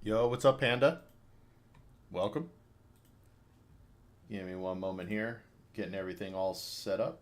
Yo, what's up, Panda? Welcome. Give me one moment here. Getting everything all set up.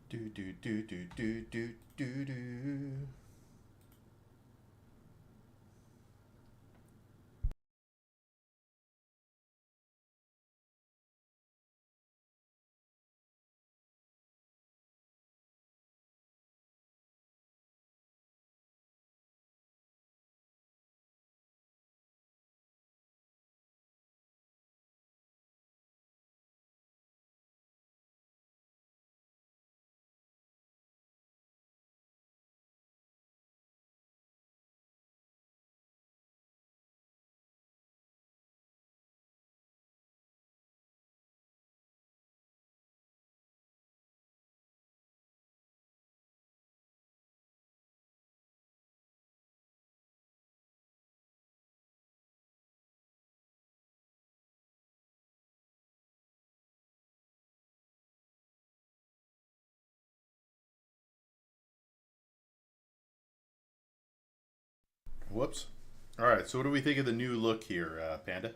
Do do do do do do do do. Whoops. All right. So, what do we think of the new look here, Panda?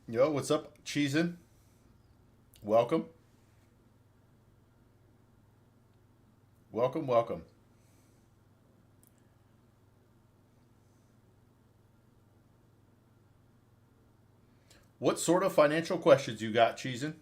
Yo, what's up, Cheesin? Welcome, welcome, welcome. What sort of financial questions you got, Cheesin?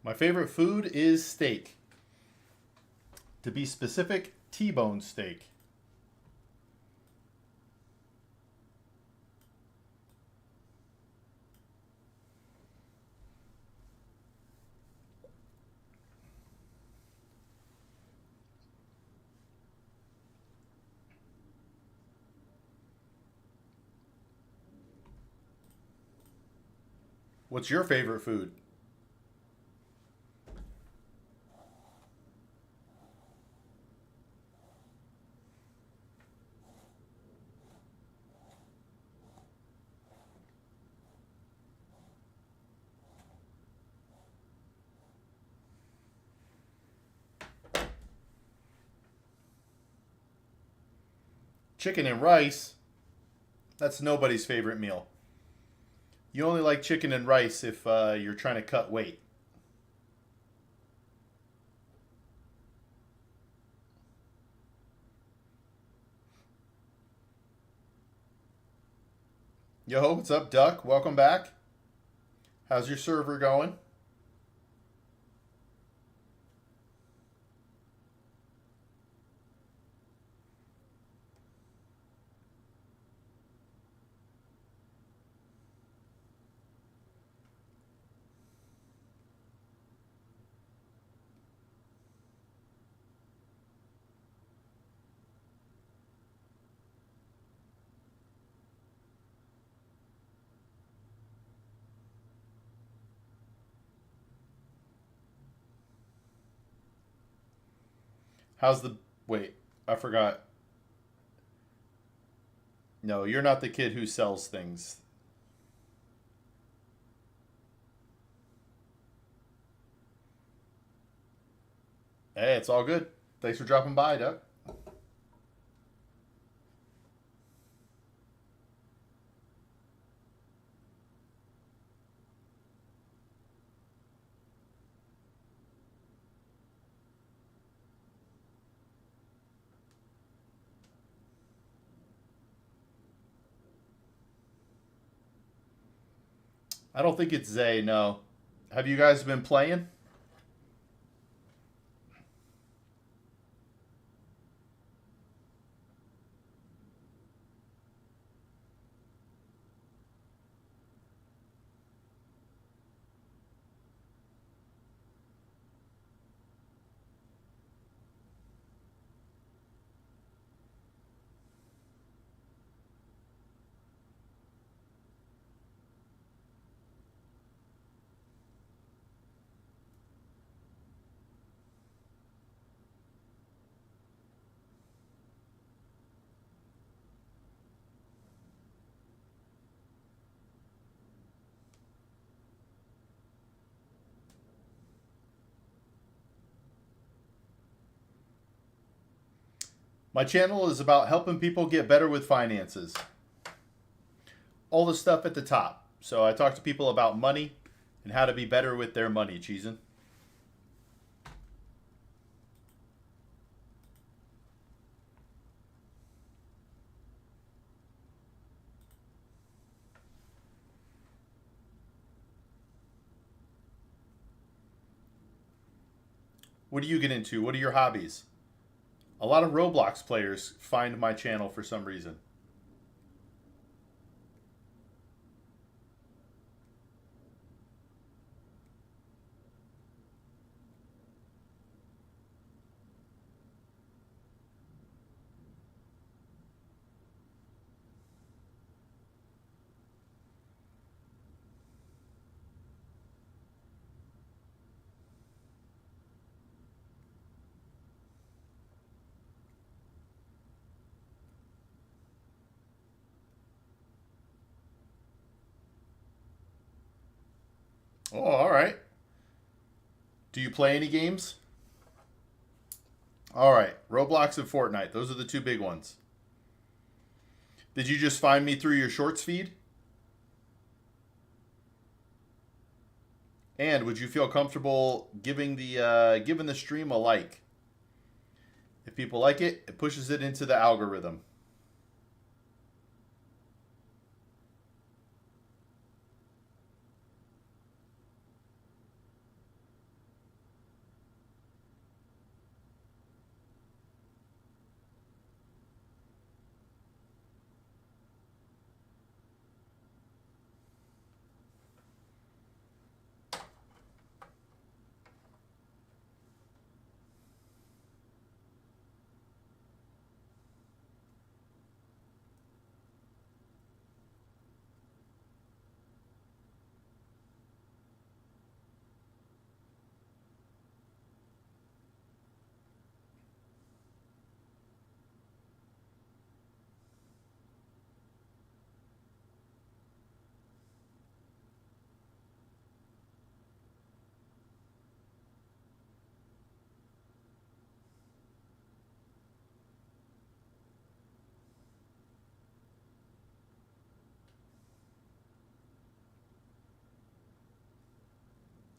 My favorite food is steak. To be specific, T-bone steak. What's your favorite food? Chicken and rice? That's nobody's favorite meal. You only like chicken and rice if you're trying to cut weight. Yo, what's up, Duck? Welcome back. How's your server going? How's the... Wait, I forgot. No, you're not the kid who sells things. Hey, it's all good. Thanks for dropping by, Duck. I don't think it's Zay, no. Have you guys been playing? My channel is about helping people get better with finances. All the stuff at the top. So I talk to people about money and how to be better with their money, Cheesin. What do you get into? What are your hobbies? A lot of Roblox players find my channel for some reason. Oh, all right. Do you play any games? All right. Roblox and Fortnite. Those are the two big ones. Did you just find me through your shorts feed? And would you feel comfortable giving the stream a like? If people like it, it pushes it into the algorithm.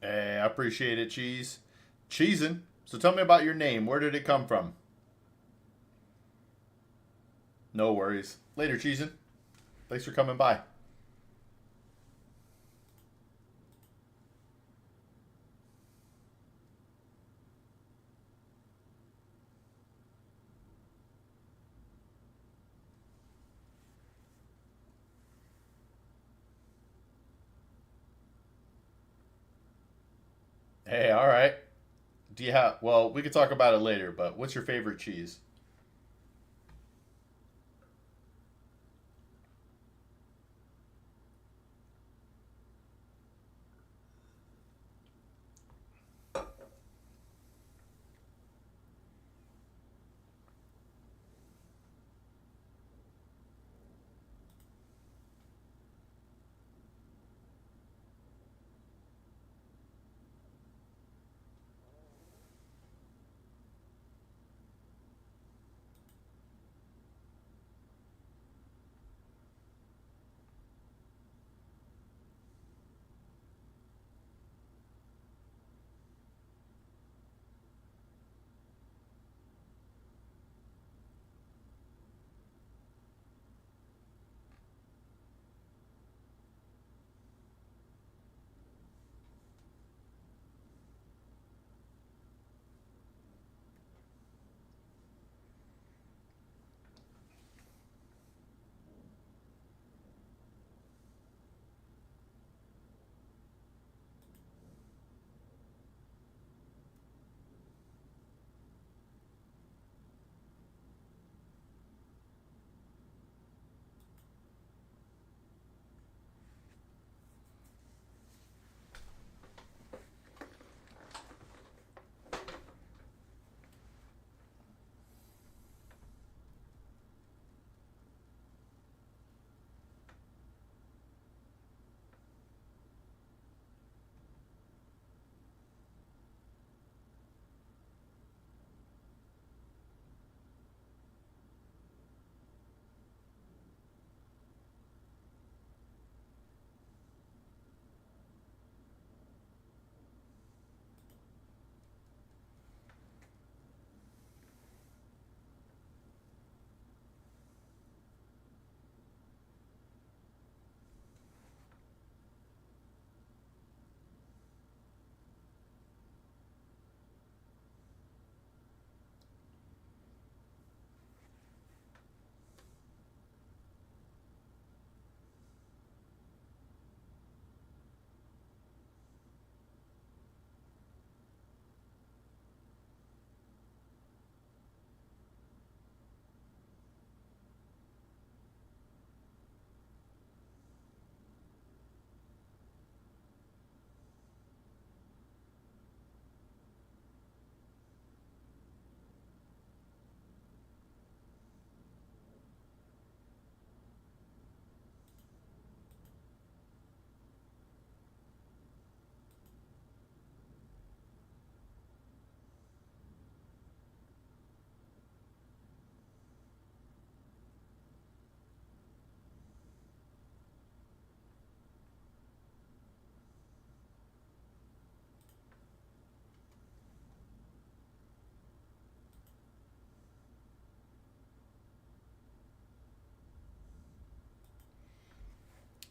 Hey, I appreciate it, Cheese. Cheesin'. So tell me about your name. Where did it come from? No worries. Later, Cheesin'. Thanks for coming by. Hey, all right. Do you have? Well, we could talk about it later. But what's your favorite cheese?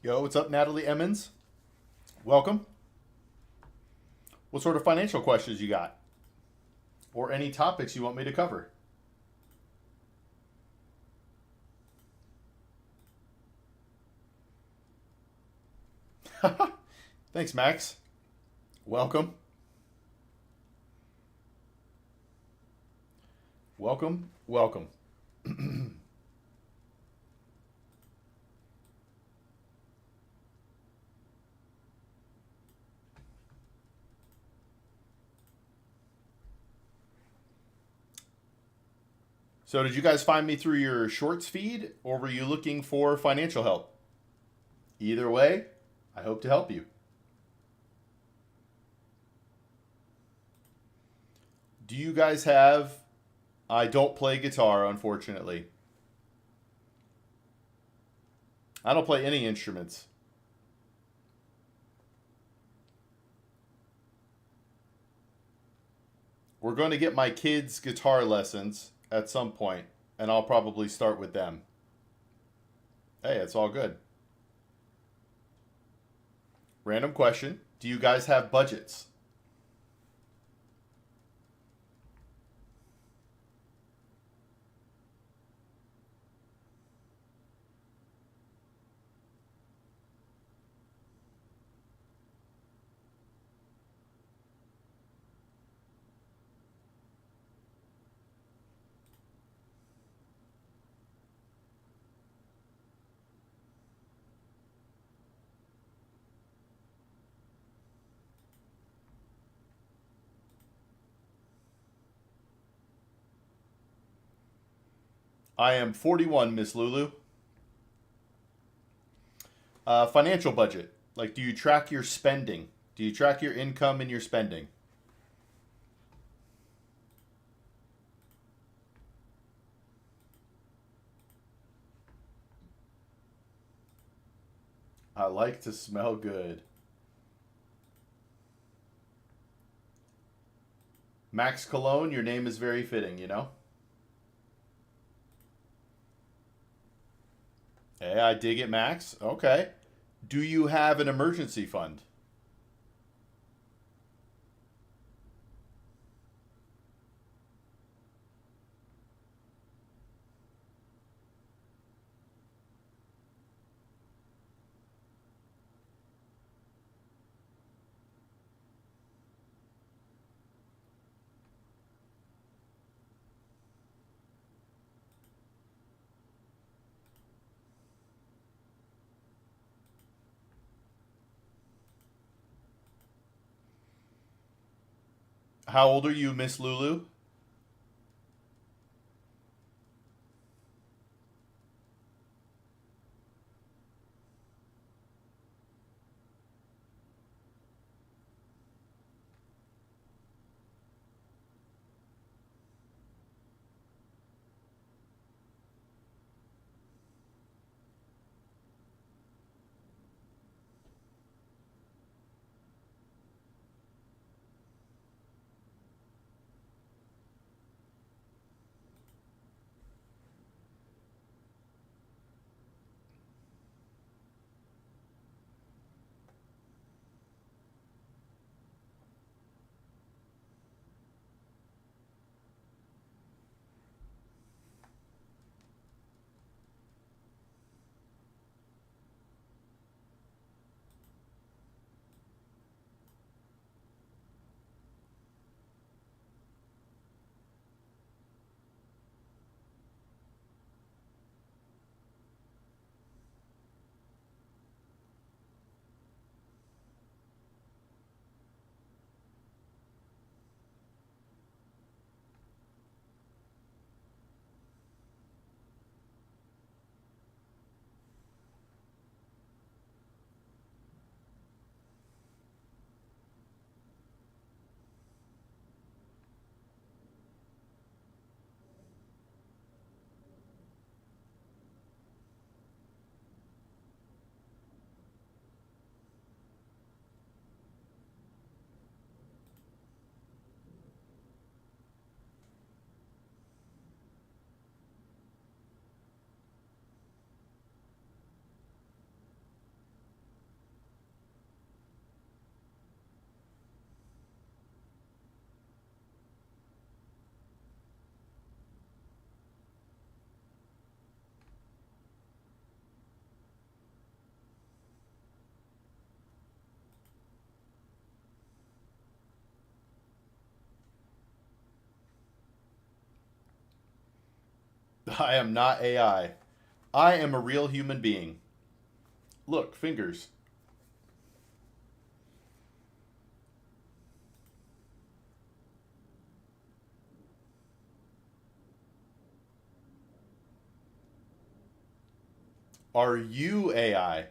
Yo, what's up, Natalie Emmons? Welcome. What sort of financial questions you got? Or any topics you want me to cover? Thanks, Max. Welcome. Welcome. Welcome. So, did you guys find me through your shorts feed or were you looking for financial help? Either way, I hope to help you. Do you guys have. I don't play guitar, unfortunately. I don't play any instruments. We're going to get my kids guitar lessons at some point, and I'll probably start with them. Hey, it's all good. Random question. Do you guys have budgets? I am 41, Miss Lulu. Financial budget. Like, do you track your spending? Do you track your income and your spending? I like to smell good. Max Cologne, your name is very fitting, you know? Hey, I dig it, Max. Okay. Do you have an emergency fund? How old are you, Miss Lulu? I am not AI. I am a real human being. Look, fingers. Are you AI?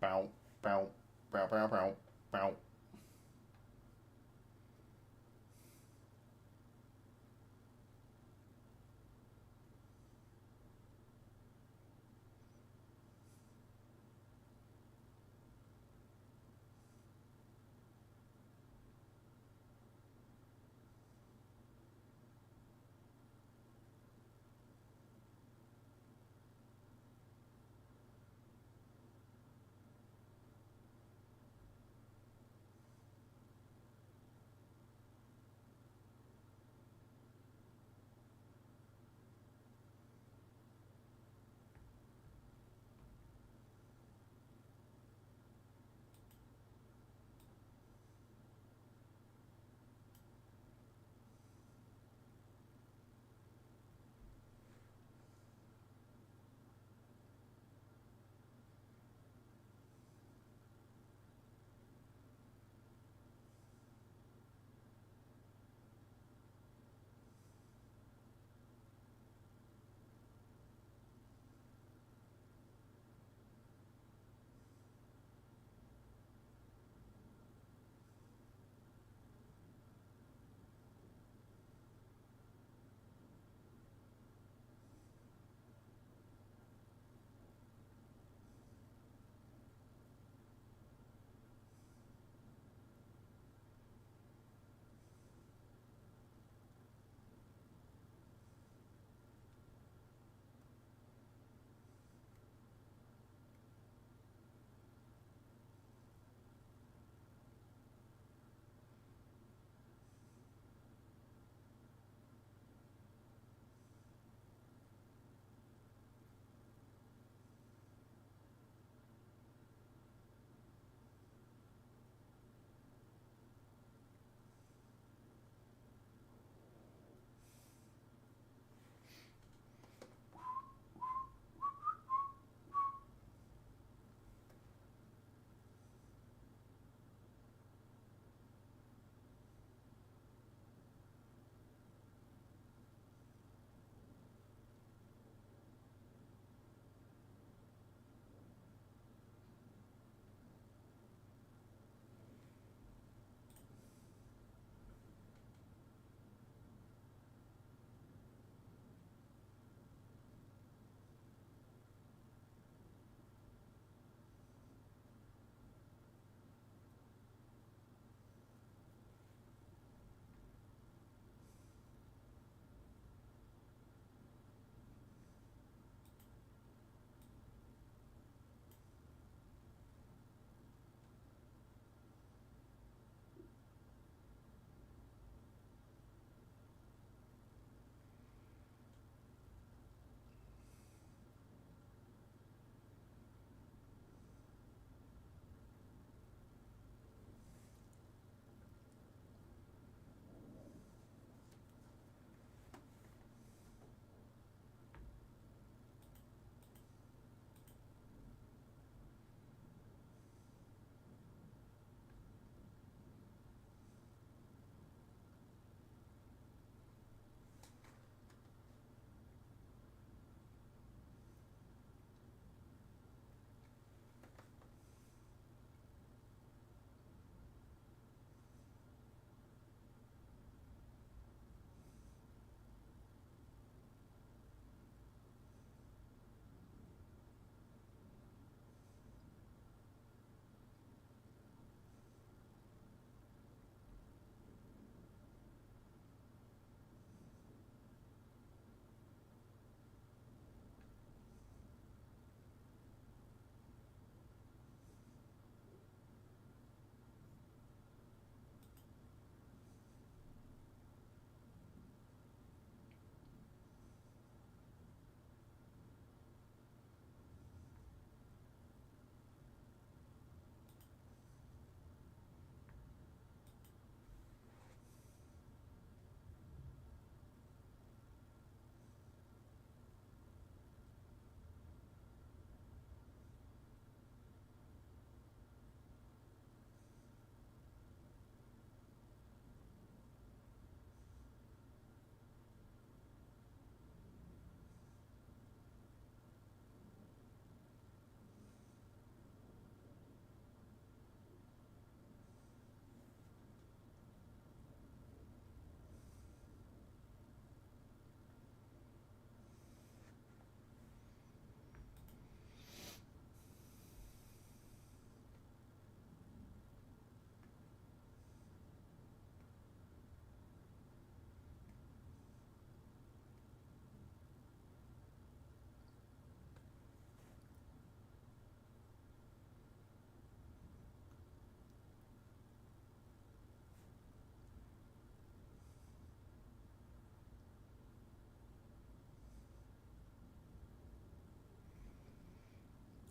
Bow, bow, bow, bow, bow, bow.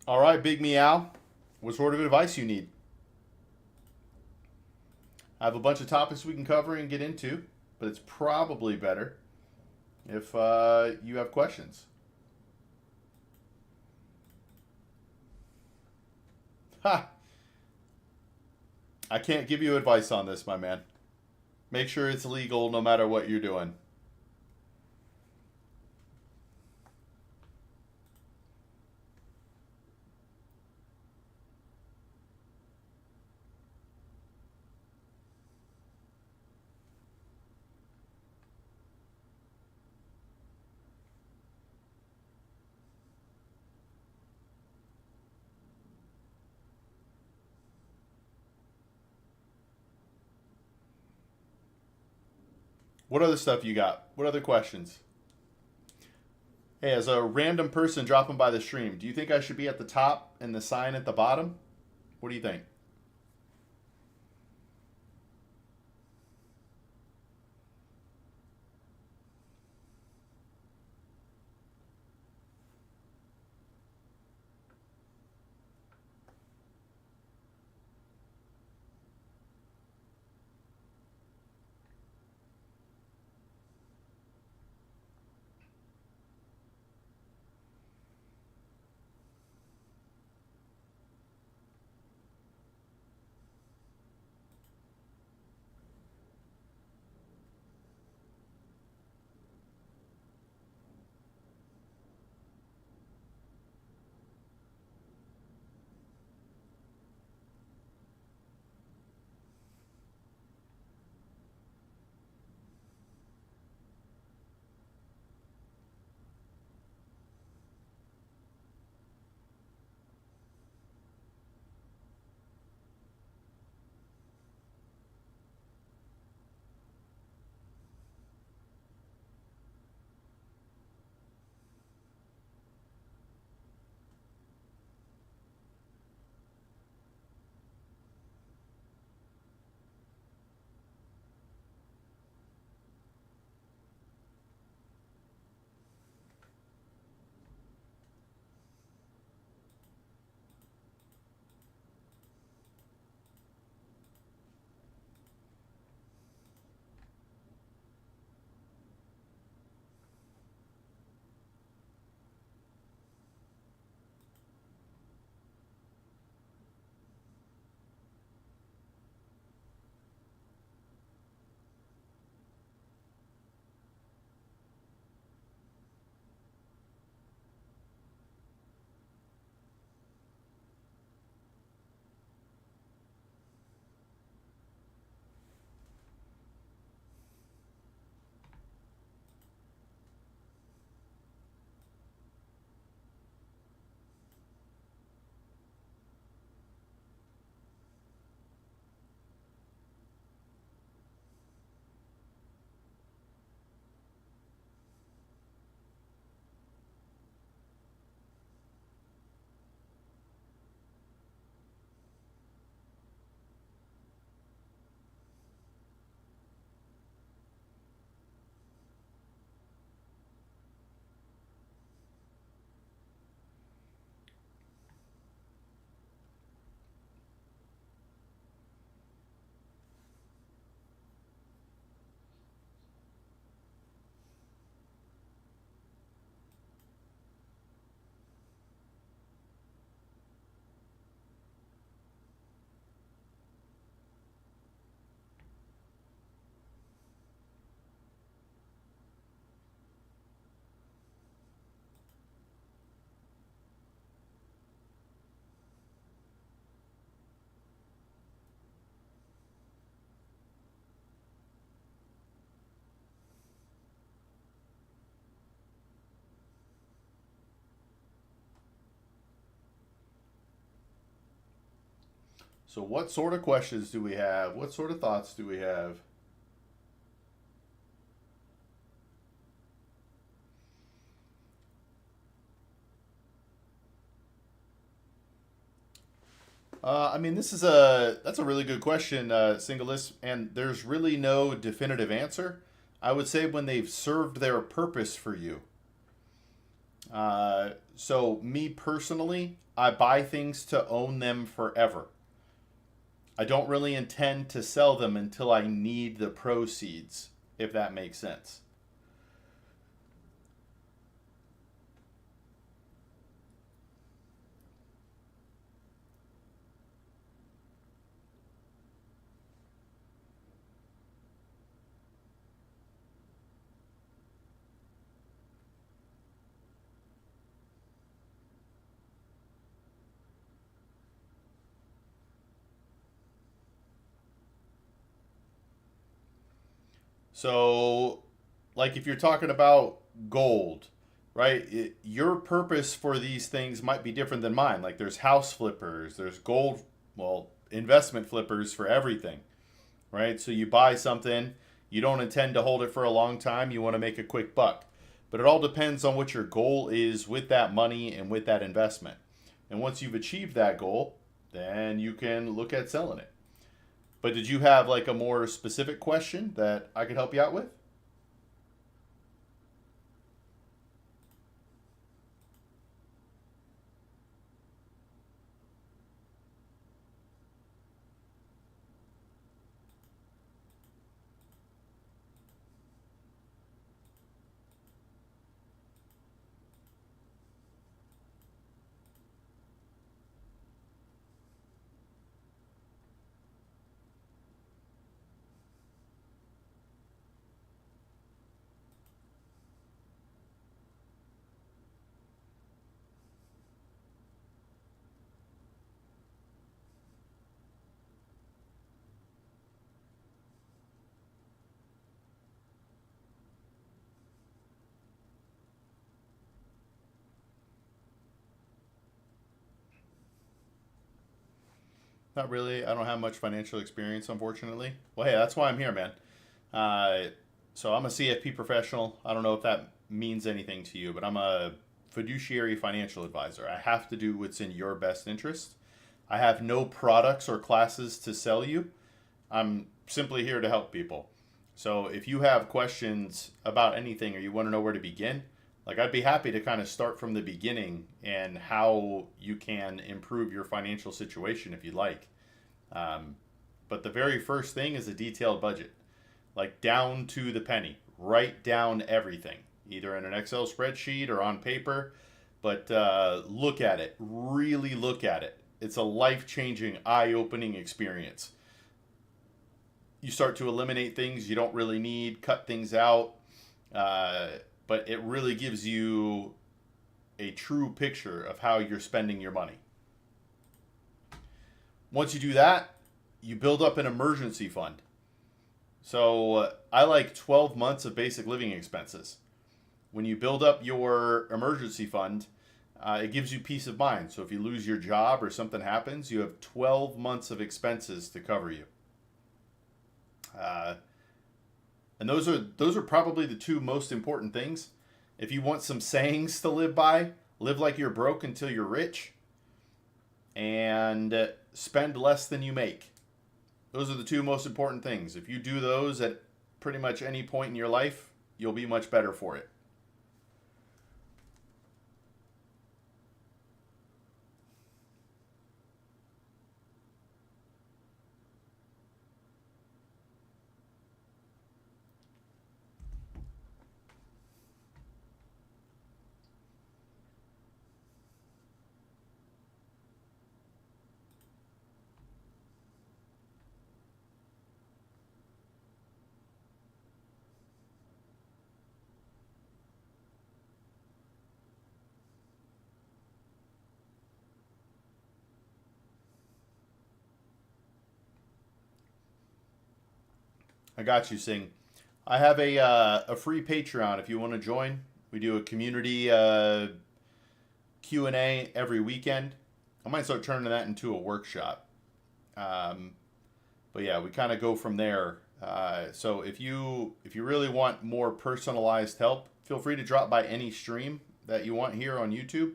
All right, Big Meow. What sort of advice you need? I have a bunch of topics we can cover and get into, but it's probably better if you have questions. Ha! I can't give you advice on this, my man. Make sure it's legal no matter what you're doing. What other stuff you got? What other questions? Hey, as a random person dropping by the stream, do you think I should be at the top and the sign at the bottom? What do you think? So, what sort of questions do we have? What sort of thoughts do we have? I mean, that's a really good question, Singleist, and there's really no definitive answer. I would say when they've served their purpose for you. So me personally, I buy things to own them forever. I don't really intend to sell them until I need the proceeds, if that makes sense. So, like if you're talking about gold, right? Your purpose for these things might be different than mine. Like there's house flippers, there's gold, well, investment flippers for everything, right? So you buy something, you don't intend to hold it for a long time, you want to make a quick buck. But it all depends on what your goal is with that money and with that investment. And once you've achieved that goal, then you can look at selling it. But did you have like a more specific question that I could help you out with? Not really. I don't have much financial experience, unfortunately. Well, hey, that's why I'm here, man. Uh, so I'm a CFP professional. I don't know if that means anything to you, but I'm a fiduciary financial advisor. I have to do what's in your best interest. I have no products or classes to sell you. I'm simply here to help people. So if you have questions about anything or you want to know where to begin, like I'd be happy to kind of start from the beginning and how you can improve your financial situation if you'd like. Um, but the very first thing is a detailed budget, like down to the penny. Write down everything, either in an Excel spreadsheet or on paper. But look at it, really look at it. It's a life changing, eye opening experience. You start to eliminate things you don't really need, cut things out, uh, but it really gives you a true picture of how you're spending your money. Once you do that, you build up an emergency fund. So I like 12 months of basic living expenses. When you build up your emergency fund, it gives you peace of mind. So if you lose your job or something happens, you have 12 months of expenses to cover you. Uh, and those are probably the two most important things. If you want some sayings to live by, live like you're broke until you're rich, and spend less than you make. Those are the two most important things. If you do those at pretty much any point in your life, you'll be much better for it. I got you, Sing. I have a free Patreon if you want to join. We do a community Q&A every weekend. I might start turning that into a workshop. Um, but yeah, we kind of go from there. So if you really want more personalized help, feel free to drop by any stream that you want here on YouTube.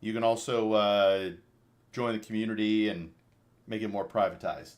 You can also join the community and make it more privatized.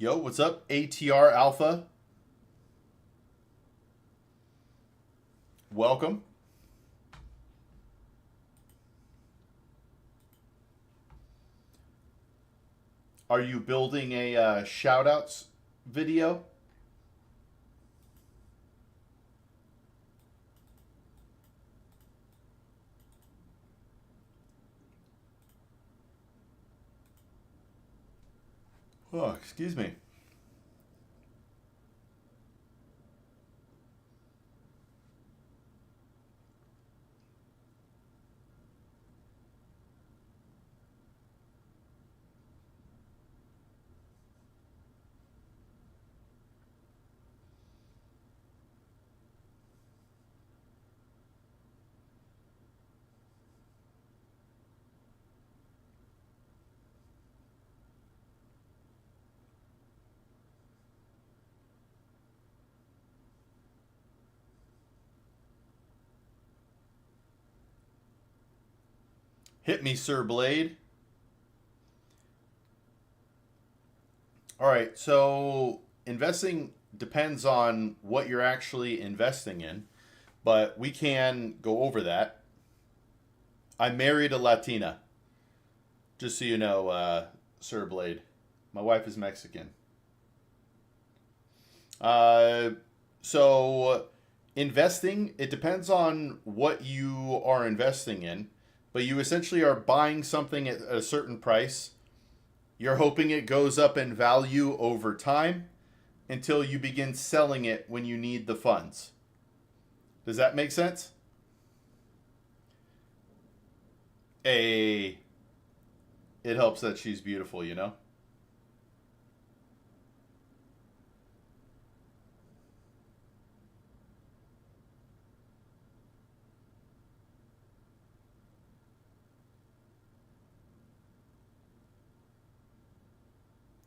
Yo, what's up? ATR Alpha. Welcome. Are you building a shoutouts video? Oh, excuse me. Hit me, Sir Blade. All right, so investing depends on what you're actually investing in, but we can go over that. I married a Latina, just so you know, Sir Blade. My wife is Mexican. Uh, so investing, it depends on what you are investing in, but you essentially are buying something at a certain price. You're hoping it goes up in value over time until you begin selling it when you need the funds. Does that make sense? A It helps that she's beautiful, you know?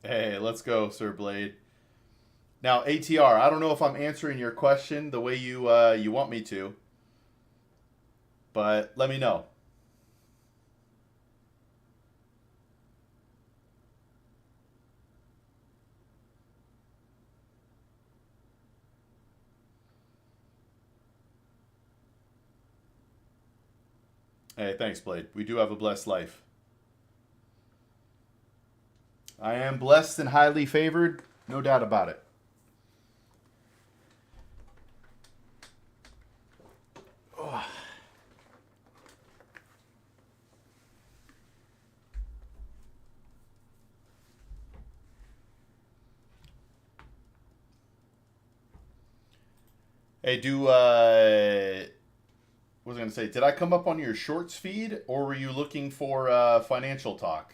Hey, let's go, Sir Blade. Now, ATR, I don't know if I'm answering your question the way you want me to, but let me know. Hey, thanks, Blade. We do have a blessed life. I am blessed and highly favored, no doubt about it. Hey, what was I going to say? Did I come up on your shorts feed, or were you looking for financial talk?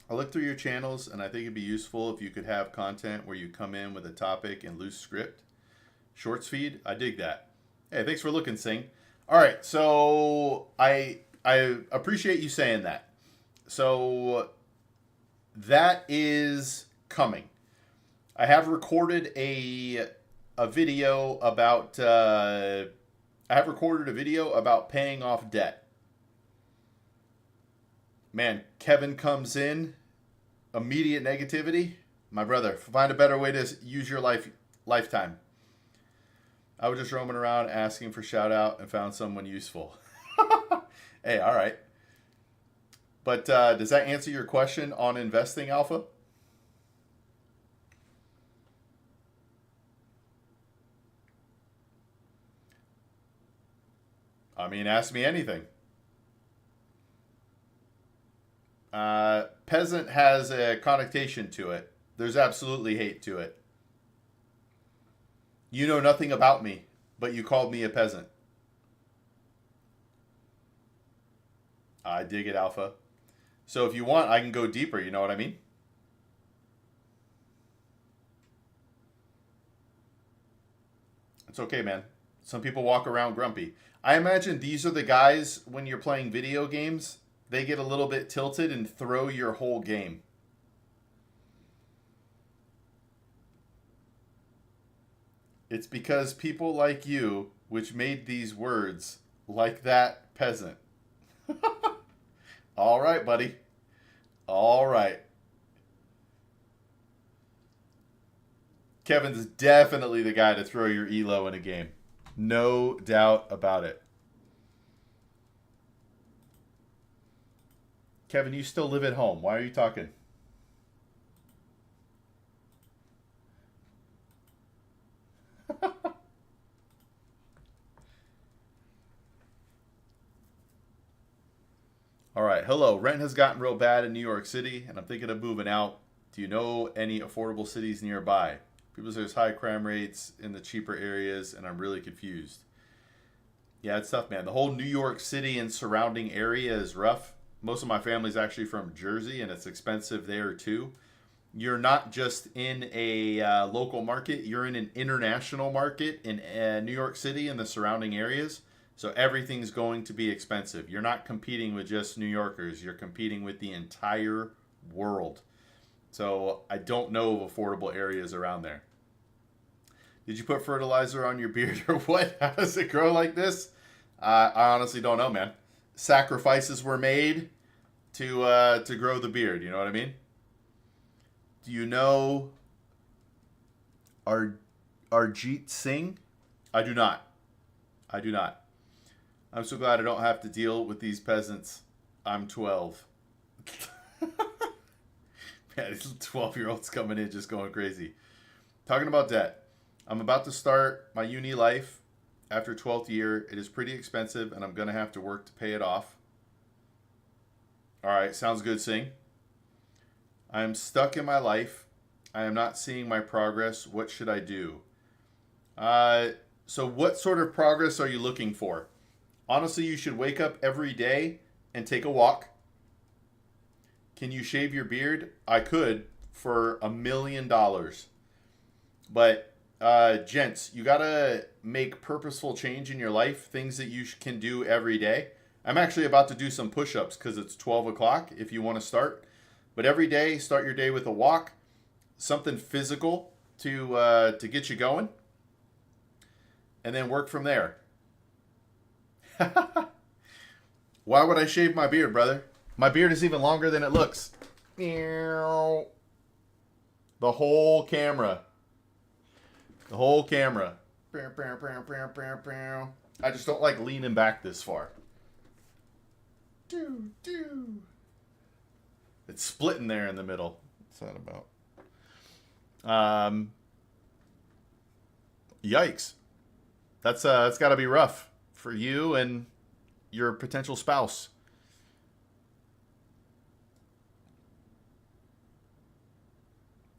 I looked through your channels, and I think it'd be useful if you could have content where you come in with a topic and loose script. Shorts feed, I dig that. Hey, thanks for looking, Sing. All right, so I appreciate you saying that. So that is coming. I have recorded a video about paying off debt. Man, Kevin comes in, immediate negativity. My brother, find a better way to use your lifetime. I was just roaming around asking for shout out and found someone useful. Hey, all right. But does that answer your question on investing, Alpha? I mean, ask me anything. Peasant has a connotation to it. There's absolutely hate to it. You know nothing about me, but you called me a peasant. I dig it, Alpha. So if you want, I can go deeper. You know what I mean? It's okay, man. Some people walk around grumpy. I imagine these are the guys when you're playing video games, they get a little bit tilted and throw your whole game. It's because people like you, which made these words, like that peasant. All right, buddy. All right. Kevin's definitely the guy to throw your elo in a game. No doubt about it. Kevin, you still live at home. Why are you talking? All right. Hello. Rent has gotten real bad in New York City, and I'm thinking of moving out. Do you know any affordable cities nearby? People say there's high crime rates in the cheaper areas, and I'm really confused. Yeah, it's tough, man. The whole New York City and surrounding area is rough. Most of my family's actually from Jersey, and it's expensive there too. You're not just in a local market, you're in an international market in New York City and the surrounding areas. So everything's going to be expensive. You're not competing with just New Yorkers, you're competing with the entire world. So I don't know of affordable areas around there. Did you put fertilizer on your beard or what? How does it grow like this? I honestly don't know, man. Sacrifices were made to grow the beard. You know what I mean? Do you know Arjit Singh? I do not. I do not. I'm so glad I don't have to deal with these peasants. I'm 12. Man, these 12-year-olds coming in just going crazy. Talking about debt. I'm about to start my uni life after 12th year. It is pretty expensive, and I'm going to have to work to pay it off. All right, sounds good, Sing. I am stuck in my life. I am not seeing my progress. What should I do? So what sort of progress are you looking for? Honestly, you should wake up every day and take a walk. Can you shave your beard? I could for $1 million. But gents, you gotta make purposeful change in your life, things that you can do every day. I'm actually about to do some push-ups because it's 12 o'clock if you want to start. But every day, start your day with a walk, something physical to get you going, and then work from there. Why would I shave my beard, brother? My beard is even longer than it looks. The whole camera. The whole camera. I just don't like leaning back this far. It's splitting there in the middle. What's that about? Yikes. That's got to be rough for you and your potential spouse.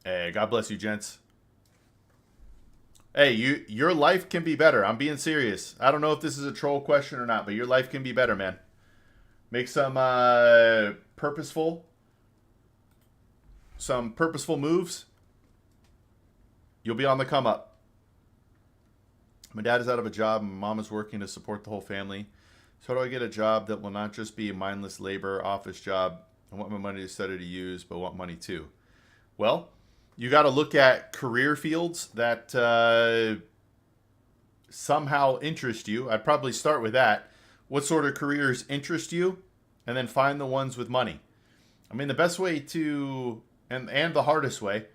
Hey, God bless you, gents. Hey, your life can be better. I'm being serious. I don't know if this is a troll question or not, but your life can be better, man. Make some purposeful moves. You'll be on the come up. My dad is out of a job and my mom is working to support the whole family. So how do I get a job that will not just be a mindless labor office job? I want my money to study to use, but I want money too. Well, you got to look at career fields that somehow interest you. I'd probably start with that. What sort of careers interest you? And then find the ones with money. I mean, the best way to, and the hardest way,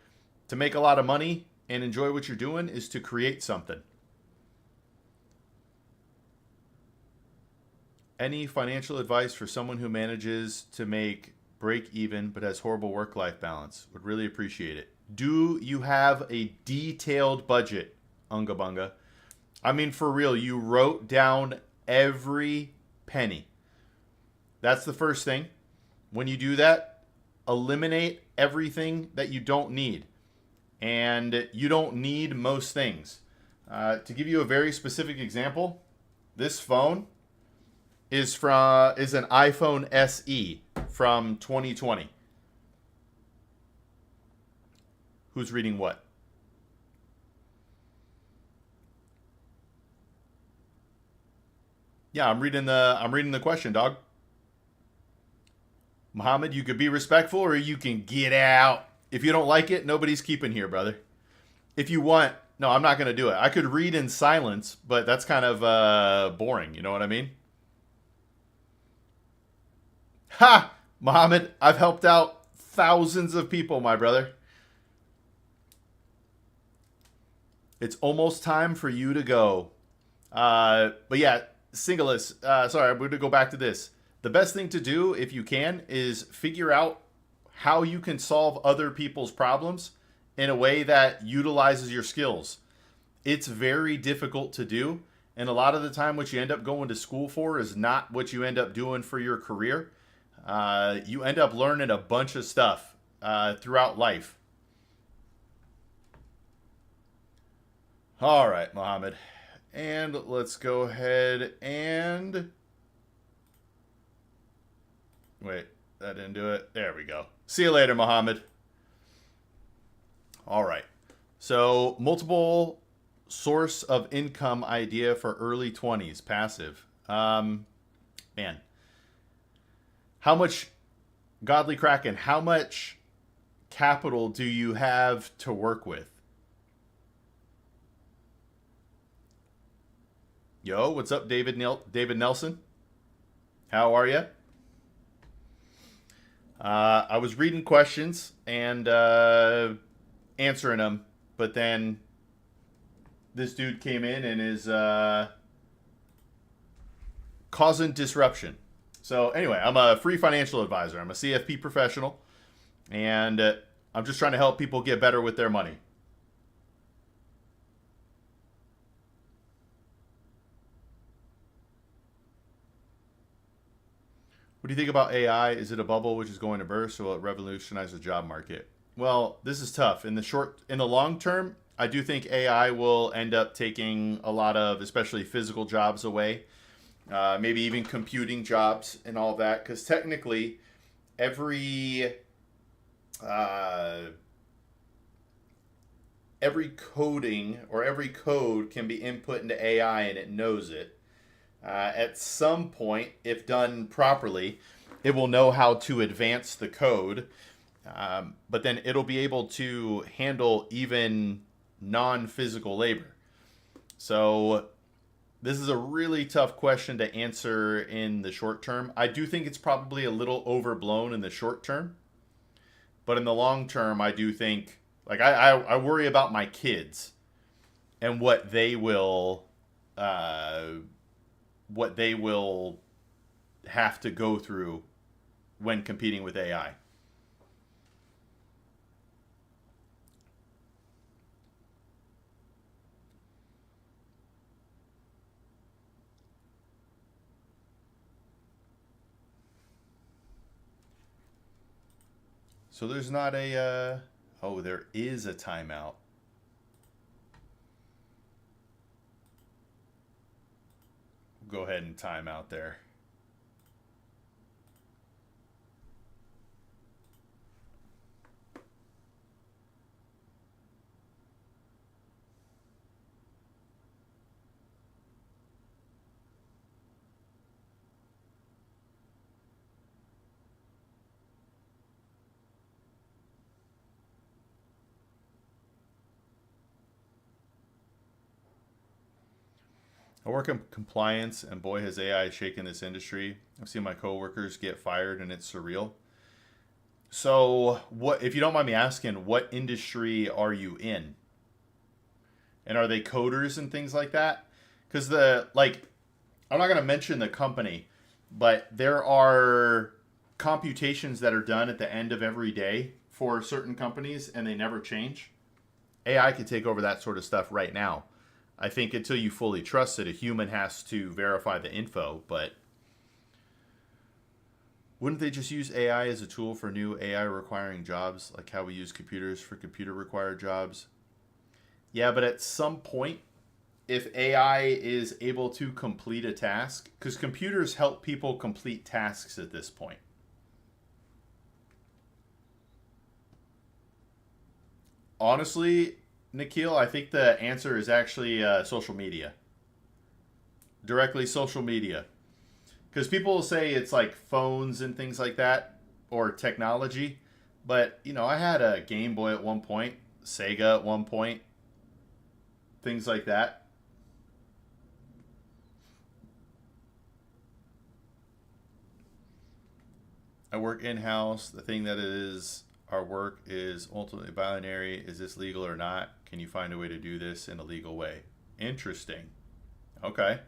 to make a lot of money and enjoy what you're doing is to create something. Any financial advice for someone who manages to make break even but has horrible work-life balance? Would really appreciate it. Do you have a detailed budget, Unga Bunga? I mean, for real, you wrote down every penny. That's the first thing. When you do that, eliminate everything that you don't need. And you don't need most things. To give you a very specific example, this phone is an iPhone SE from 2020. Who's reading what? Yeah, I'm reading the question, dog. Muhammad, you could be respectful or you can get out. If you don't like it, nobody's keeping here, brother. If you want, no, I'm not going to do it. I could read in silence, but that's kind of boring. You know what I mean? Ha! Muhammad, I've helped out thousands of people, my brother. It's almost time for you to go. But yeah, Singulus, sorry, I'm going to go back to this. The best thing to do, if you can, is figure out how you can solve other people's problems in a way that utilizes your skills. It's very difficult to do. And a lot of the time, what you end up going to school for is not what you end up doing for your career. You end up learning a bunch of stuff throughout life. All right, Mohammed. And let's go ahead and. Wait, that didn't do it. There we go. See you later, Mohammed. All right. So, multiple source of income idea for early 20s, passive. Man, how much, Godly Kraken, how much capital do you have to work with? Yo, what's up, David Nelson? How are you? I was reading questions and answering them, but then this dude came in and is causing disruption. So anyway, I'm a free financial advisor. I'm a CFP professional, and I'm just trying to help people get better with their money. What do you think about AI? Is it a bubble which is going to burst, or will it revolutionize the job market? Well, this is tough. In the long term, I do think AI will end up taking a lot of, especially physical jobs away. Maybe even computing jobs and all that. Because technically, every uh, every coding or every code can be input into AI and it knows it. At some point, if done properly, it will know how to advance the code, but then it'll be able to handle even non-physical labor. So this is a really tough question to answer in the short term. I do think it's probably a little overblown in the short term, but in the long term, I do think like I worry about my kids and uh, what they will have to go through when competing with AI. So there's not a oh, there is a timeout. Go ahead and time out there. I work in compliance, and boy, has AI shaken this industry. I've seen my coworkers get fired, and it's surreal. So, what if you don't mind me asking, what industry are you in? And are they coders and things like that? Because I'm not going to mention the company, but there are computations that are done at the end of every day for certain companies, and they never change. AI could take over that sort of stuff right now. I think until you fully trust it, a human has to verify the info. But wouldn't they just use AI as a tool for new AI requiring jobs, like how we use computers for computer required jobs? Yeah, but at some point, if AI is able to complete a task, because computers help people complete tasks at this point. Honestly, Nikhil, I think the answer is actually social media. Directly social media. Because people will say it's like phones and things like that, or technology. But, I had a Game Boy at one point, Sega at one point, things like that. I work in-house. The thing that is our work is ultimately binary. Is this legal or not? Can you find a way to do this in a legal way? Interesting. Okay.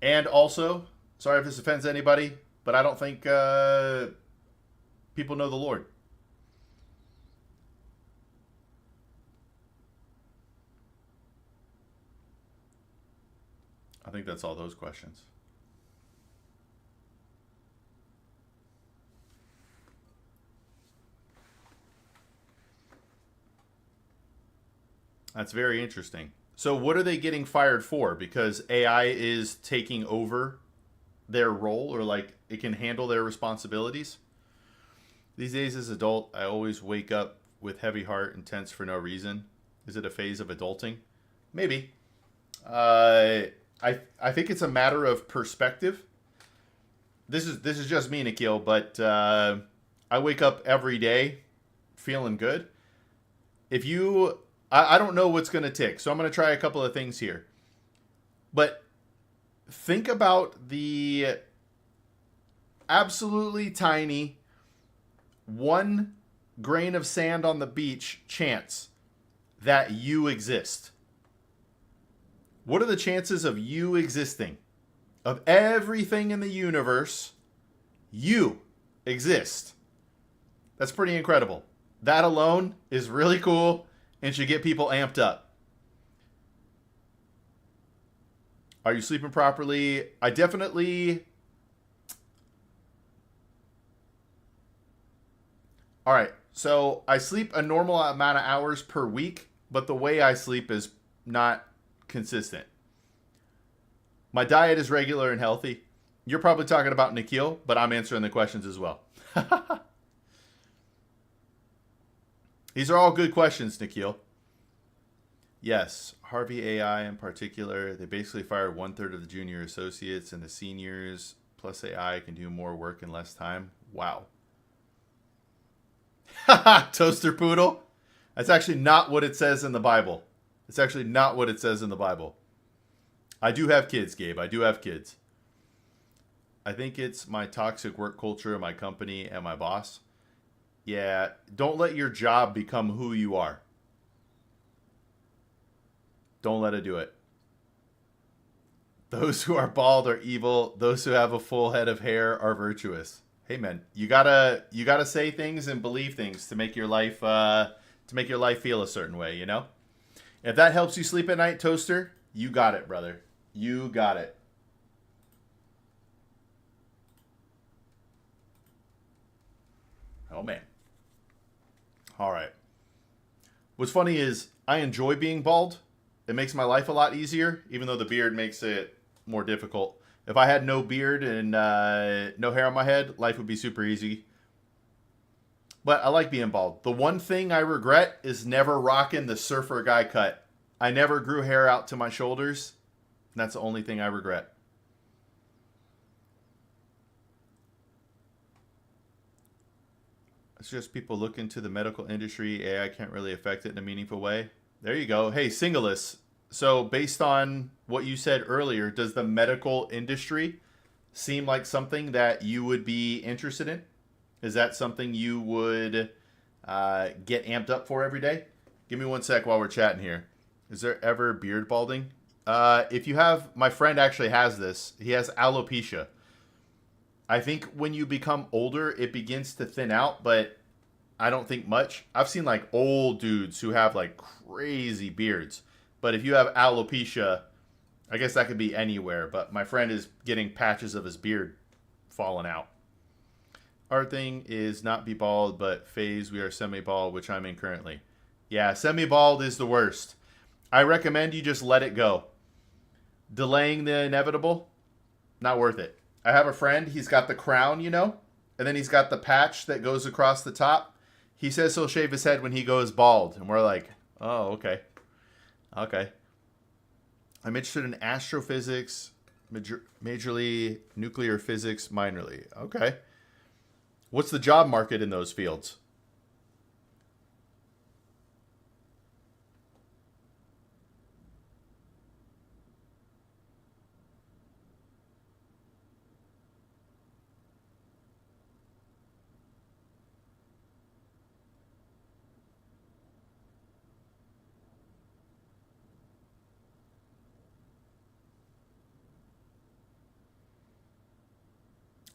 And also, sorry if this offends anybody, but I don't think people know the Lord. I think that's all those questions. That's very interesting. So, what are they getting fired for? Because AI is taking over their role, or like it can handle their responsibilities? These days, as an adult, I always wake up with heavy heart and tense for no reason. Is it a phase of adulting? Maybe. I think it's a matter of perspective. This is just me, Nikhil, but I wake up every day feeling good. If you, I don't know what's going to tick, so I'm going to try a couple of things here. But think about the absolutely tiny 1 grain of sand on the beach chance that you exist. What are the chances of you existing? Of everything in the universe, you exist. That's pretty incredible. That alone is really cool and should get people amped up. Are you sleeping properly? I definitely... All right, so I sleep a normal amount of hours per week, but the way I sleep is not consistent. My diet is regular and healthy. You're probably talking about Nikhil, but I'm answering the questions as well. These are all good questions, Nikhil. Yes, Harvey AI in particular, they basically fired 1/3 of the junior associates, and the seniors plus AI can do more work in less time. Wow. Toaster poodle. That's actually not what it says in the Bible. It's actually not what it says in the Bible. I do have kids, Gabe. I do have kids. I think it's my toxic work culture, my company, and my boss. Yeah, don't let your job become who you are. Don't let it do it. Those who are bald are evil. Those who have a full head of hair are virtuous. Hey man, you gotta say things and believe things to make your life feel a certain way, you know? If that helps you sleep at night, Toaster, you got it, brother. You got it. Oh man. All right. What's funny is I enjoy being bald. It makes my life a lot easier, even though the beard makes it more difficult. If I had no beard and no hair on my head, life would be super easy. But I like being bald. The one thing I regret is never rocking the surfer guy cut. I never grew hair out to my shoulders. And that's the only thing I regret. It's just people look into the medical industry. AI can't really affect it in a meaningful way. There you go. Hey, Singulus. So based on what you said earlier, does the medical industry seem like something that you would be interested in? Is that something you would get amped up for every day? Give me 1 sec while we're chatting here. Is there ever beard balding? If you have, my friend actually has this. He has alopecia. I think when you become older, it begins to thin out, but I don't think much. I've seen like old dudes who have like crazy beards. But if you have alopecia, I guess that could be anywhere. But my friend is getting patches of his beard falling out. Our thing is not be bald, but phase we are semi-bald, which I'm in currently. Yeah, semi-bald is the worst. I recommend you just let it go. Delaying the inevitable. Not worth it. I have a friend, he's got the crown, and then he's got the patch that goes across the top. He says he'll shave his head when he goes bald. And we're like, oh, okay. Okay. I'm interested in astrophysics, majorly nuclear physics, minorly. Okay. What's the job market in those fields?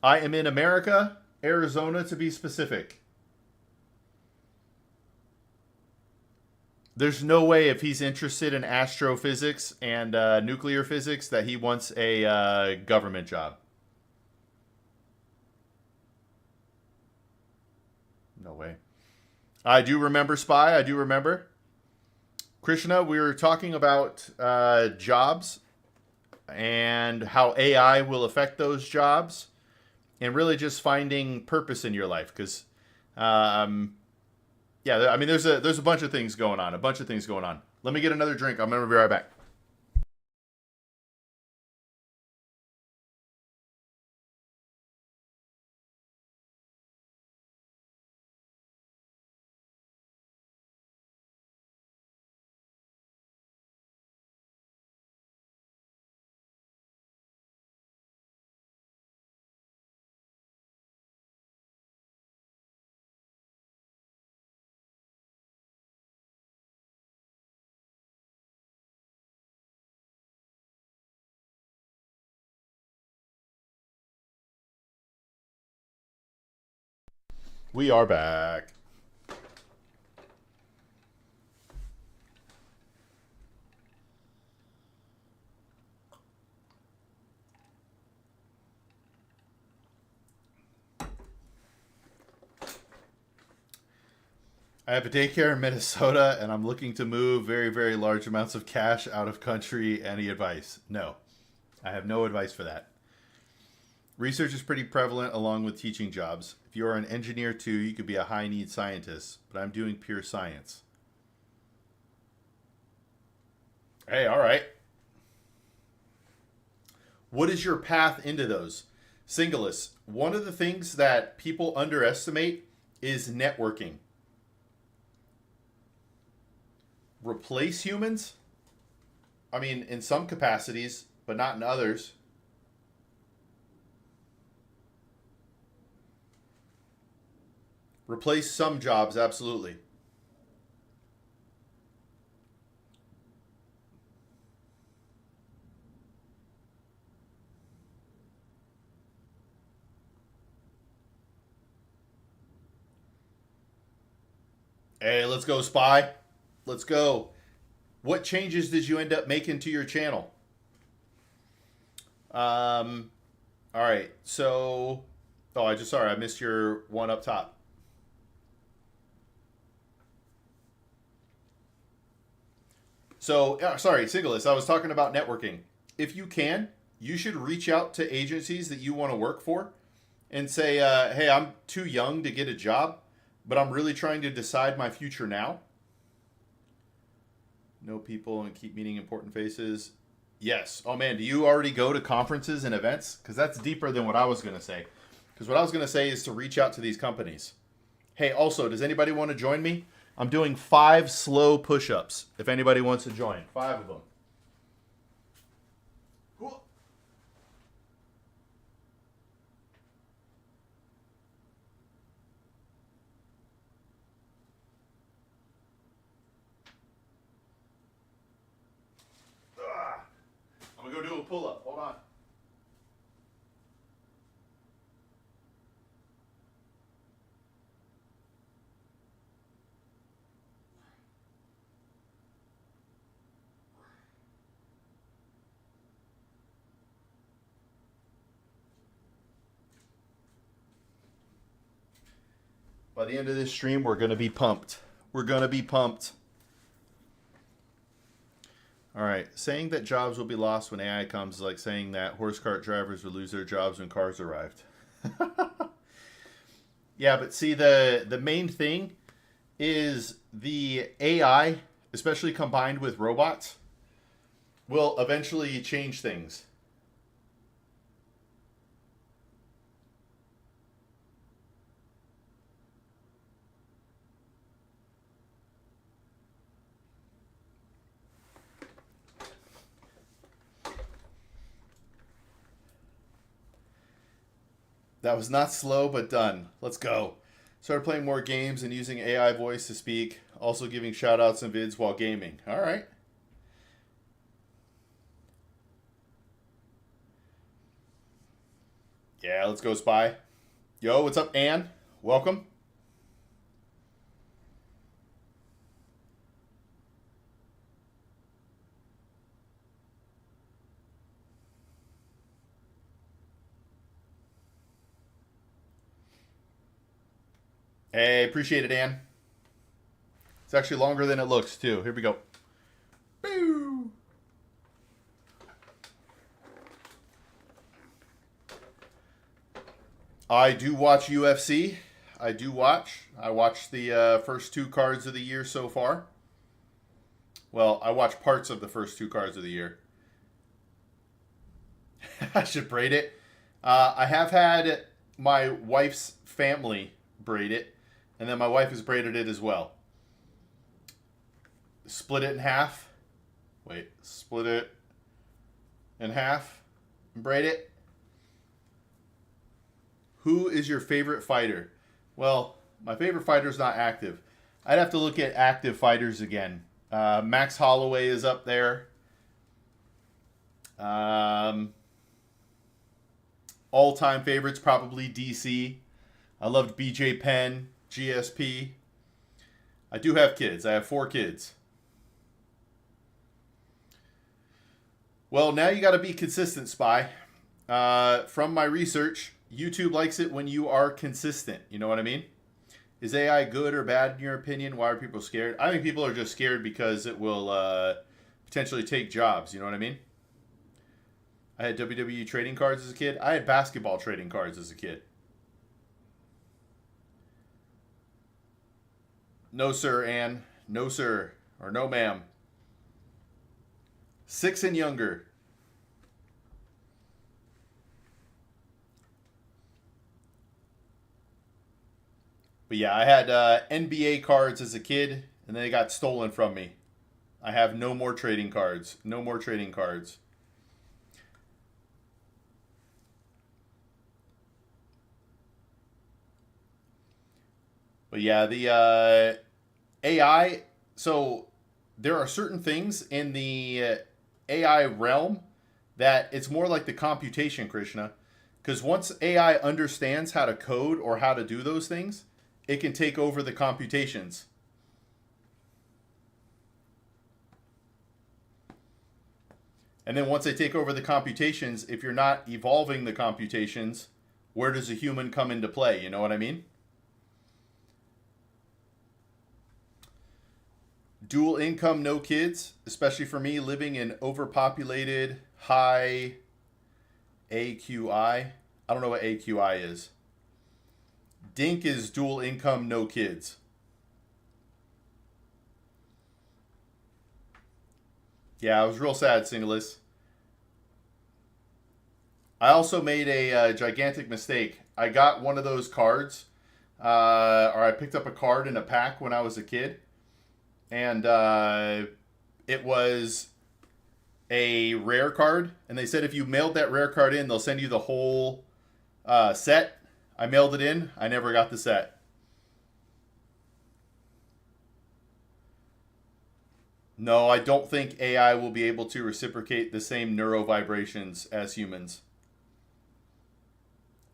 I am in America, Arizona to be specific. There's no way if he's interested in astrophysics and nuclear physics that he wants a government job. No way. I do remember Spy. I do remember. Krishna, we were talking about jobs and how AI will affect those jobs and really just finding purpose in your life. Because, yeah, I mean, there's a bunch of things going on. A bunch of things going on. Let me get another drink. I'm going to be right back. We are back. I have a daycare in Minnesota, and I'm looking to move very, very large amounts of cash out of country. Any advice? No. I have no advice for that. Research is pretty prevalent along with teaching jobs. If you are an engineer too, you could be a high need scientist, but I'm doing pure science. Hey, all right. What is your path into those? Singulus, one of the things that people underestimate is networking. Replace humans? I mean, in some capacities, but not in others. Replace some jobs, absolutely. Hey, let's go, Spy. Let's go. What changes did you end up making to your channel? Um, all right. So, oh, sorry, I missed your one up top. So, yeah, sorry, Singulus. I was talking about networking. If you can, you should reach out to agencies that you want to work for and say, "Hey, I'm too young to get a job, but I'm really trying to decide my future now. Know people and keep meeting important faces." Yes. Oh man, do you already go to conferences and events? Because that's deeper than what I was going to say. Because what I was going to say is to reach out to these companies. Hey, also, does anybody want to join me? I'm doing 5 slow push-ups. If anybody wants to join, 5 of them. Cool. I'm gonna go do a pull-up. Hold on. By the end of this stream, we're gonna be pumped. We're gonna be pumped. All right. Saying that jobs will be lost when AI comes is like saying that horse cart drivers will lose their jobs when cars arrived. Yeah, but see, the main thing is the AI, especially combined with robots, will eventually change things. That was not slow, but done. Let's go. Started playing more games and using AI voice to speak, also giving shout outs and vids while gaming. All right. Yeah, let's go, Spy. Yo, what's up, Ann? Welcome. Hey, appreciate it, Ann. It's actually longer than it looks, too. Here we go. Boo! I do watch UFC. I do watch. I watched the first two cards of the year so far. Well, I watched parts of the first two cards of the year. I should braid it. I have had my wife's family braid it, and then my wife has braided it as well. Split it in half. Wait, split it in half and braid it. Who is your favorite fighter? Well, my favorite fighter is not active. I'd have to look at active fighters again. Max Holloway is up there. Um, All-time favorites probably DC. I loved BJ Penn, GSP. I do have kids. I have 4 kids. Well, now you got to be consistent, Spy. From my research, YouTube likes it when you are consistent. You know what I mean? Is AI good or bad in your opinion? Why are people scared? I think people are just scared because it will potentially take jobs. You know what I mean? I had WWE trading cards as a kid. I had basketball trading cards as a kid. No, sir, Ann. No, sir. Or no, ma'am. 6 and younger. But yeah, I had NBA cards as a kid, and they got stolen from me. I have no more trading cards. No more trading cards. But yeah, the AI. So there are certain things in the AI realm that it's more like the computation, Krishna. Because once AI understands how to code or how to do those things, it can take over the computations. And then once they take over the computations, if you're not evolving the computations, where does a human come into play? You know what I mean? Dual income, no kids, especially for me living in overpopulated, high AQI. I don't know what AQI is. Dink is dual income, no kids. Yeah, I was real sad, Singles. I also made a gigantic mistake. I got one of those cards, or I picked up a card in a pack when I was a kid, and it was a rare card. And they said if you mailed that rare card in, they'll send you the whole set. I mailed it in. I never got the set. No, I don't think AI will be able to reciprocate the same neuro vibrations as humans.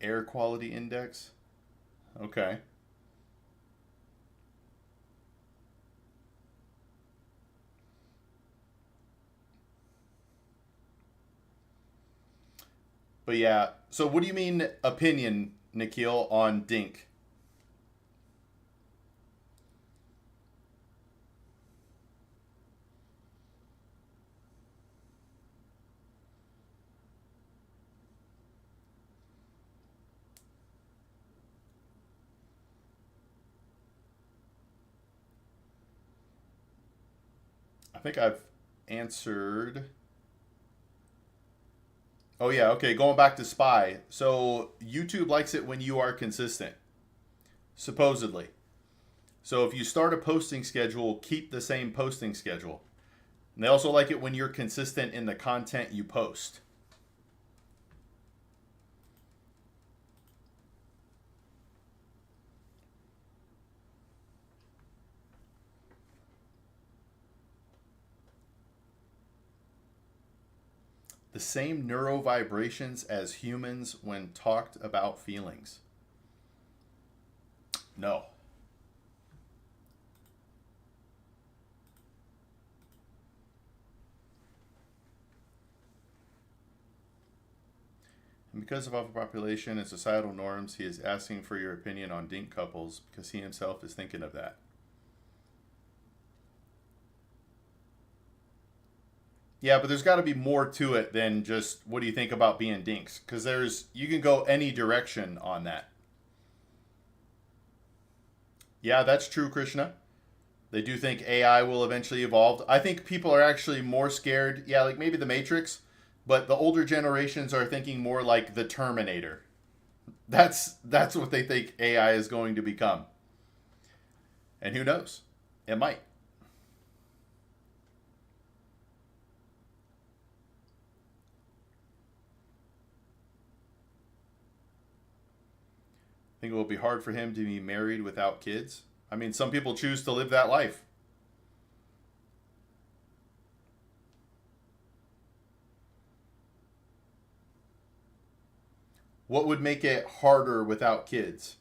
Air quality index? Okay. But yeah, so what do you mean opinion, Nikhil, on Dink? I think I've answered. Oh yeah, okay. Going back to spy. So YouTube likes it when you are consistent, supposedly. So if you start a posting schedule, keep the same posting schedule. And they also like it when you're consistent in the content you post. The same neuro vibrations as humans when talked about feelings. No. And because of overpopulation and societal norms, he is asking for your opinion on dink couples because he himself is thinking of that. Yeah, but there's got to be more to it than just what do you think about being dinks? Because you can go any direction on that. Yeah, that's true, Krishna. They do think AI will eventually evolve. I think people are actually more scared. Yeah, like maybe the Matrix, but the older generations are thinking more like the Terminator. That's what they think AI is going to become. And who knows? It might. I think it will be hard for him to be married without kids. I mean, some people choose to live that life. What would make it harder without kids?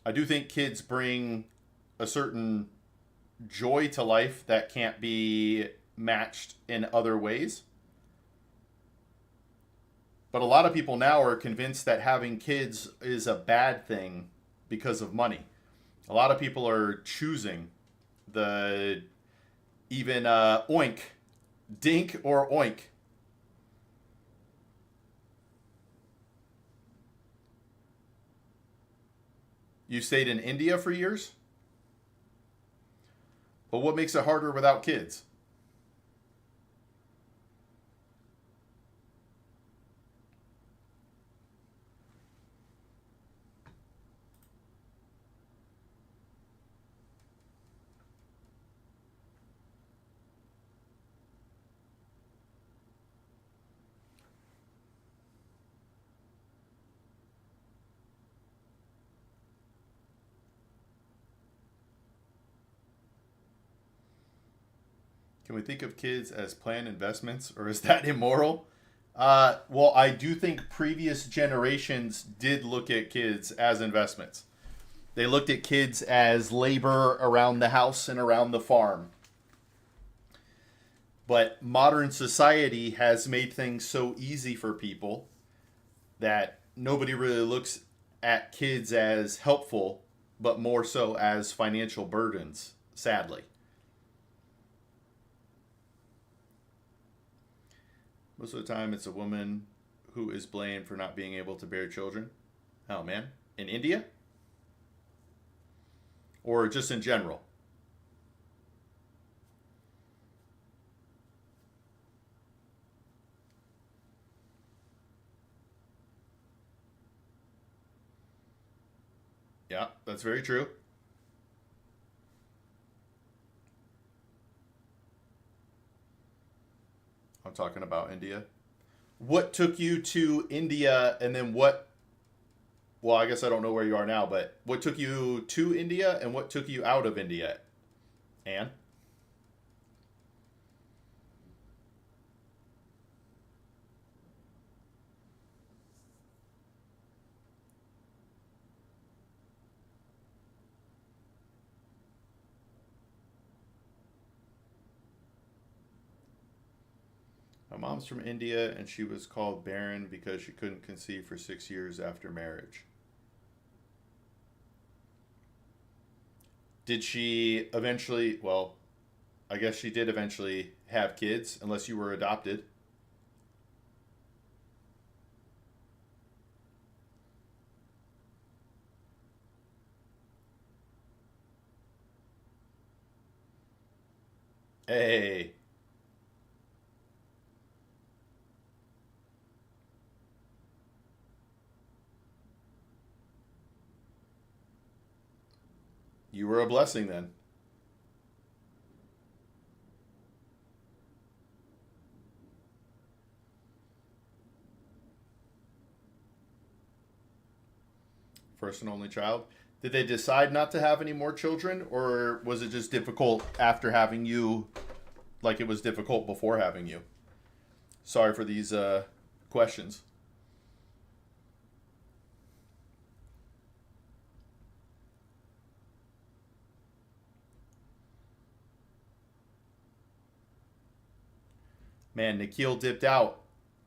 I do think kids bring a certain joy to life that can't be matched in other ways. But a lot of people now are convinced that having kids is a bad thing because of money. A lot of people are choosing the even oink, dink or oink. You stayed in India for years? But what makes it harder without kids? Can we think of kids as planned investments, or is that immoral? Well, I do think previous generations did look at kids as investments. They looked at kids as labor around the house and around the farm. But modern society has made things so easy for people that nobody really looks at kids as helpful, but more so as financial burdens, sadly. Most of the time, it's a woman who is blamed for not being able to bear children. Oh, man. In India? Or just in general? Yeah, that's very true. I'm talking about India. What took you to India and then what? Well, I guess I don't know where you are now, but what took you to India and what took you out of India? Anne? My mom's from India and she was called barren because she couldn't conceive for 6 years after marriage. Did she eventually, well, I guess she did eventually have kids, unless you were adopted. Hey, you were a blessing then. First and only child. Did they decide not to have any more children, or was it just difficult after having you, like it was difficult before having you? Sorry for these questions. Man, Nikhil dipped out.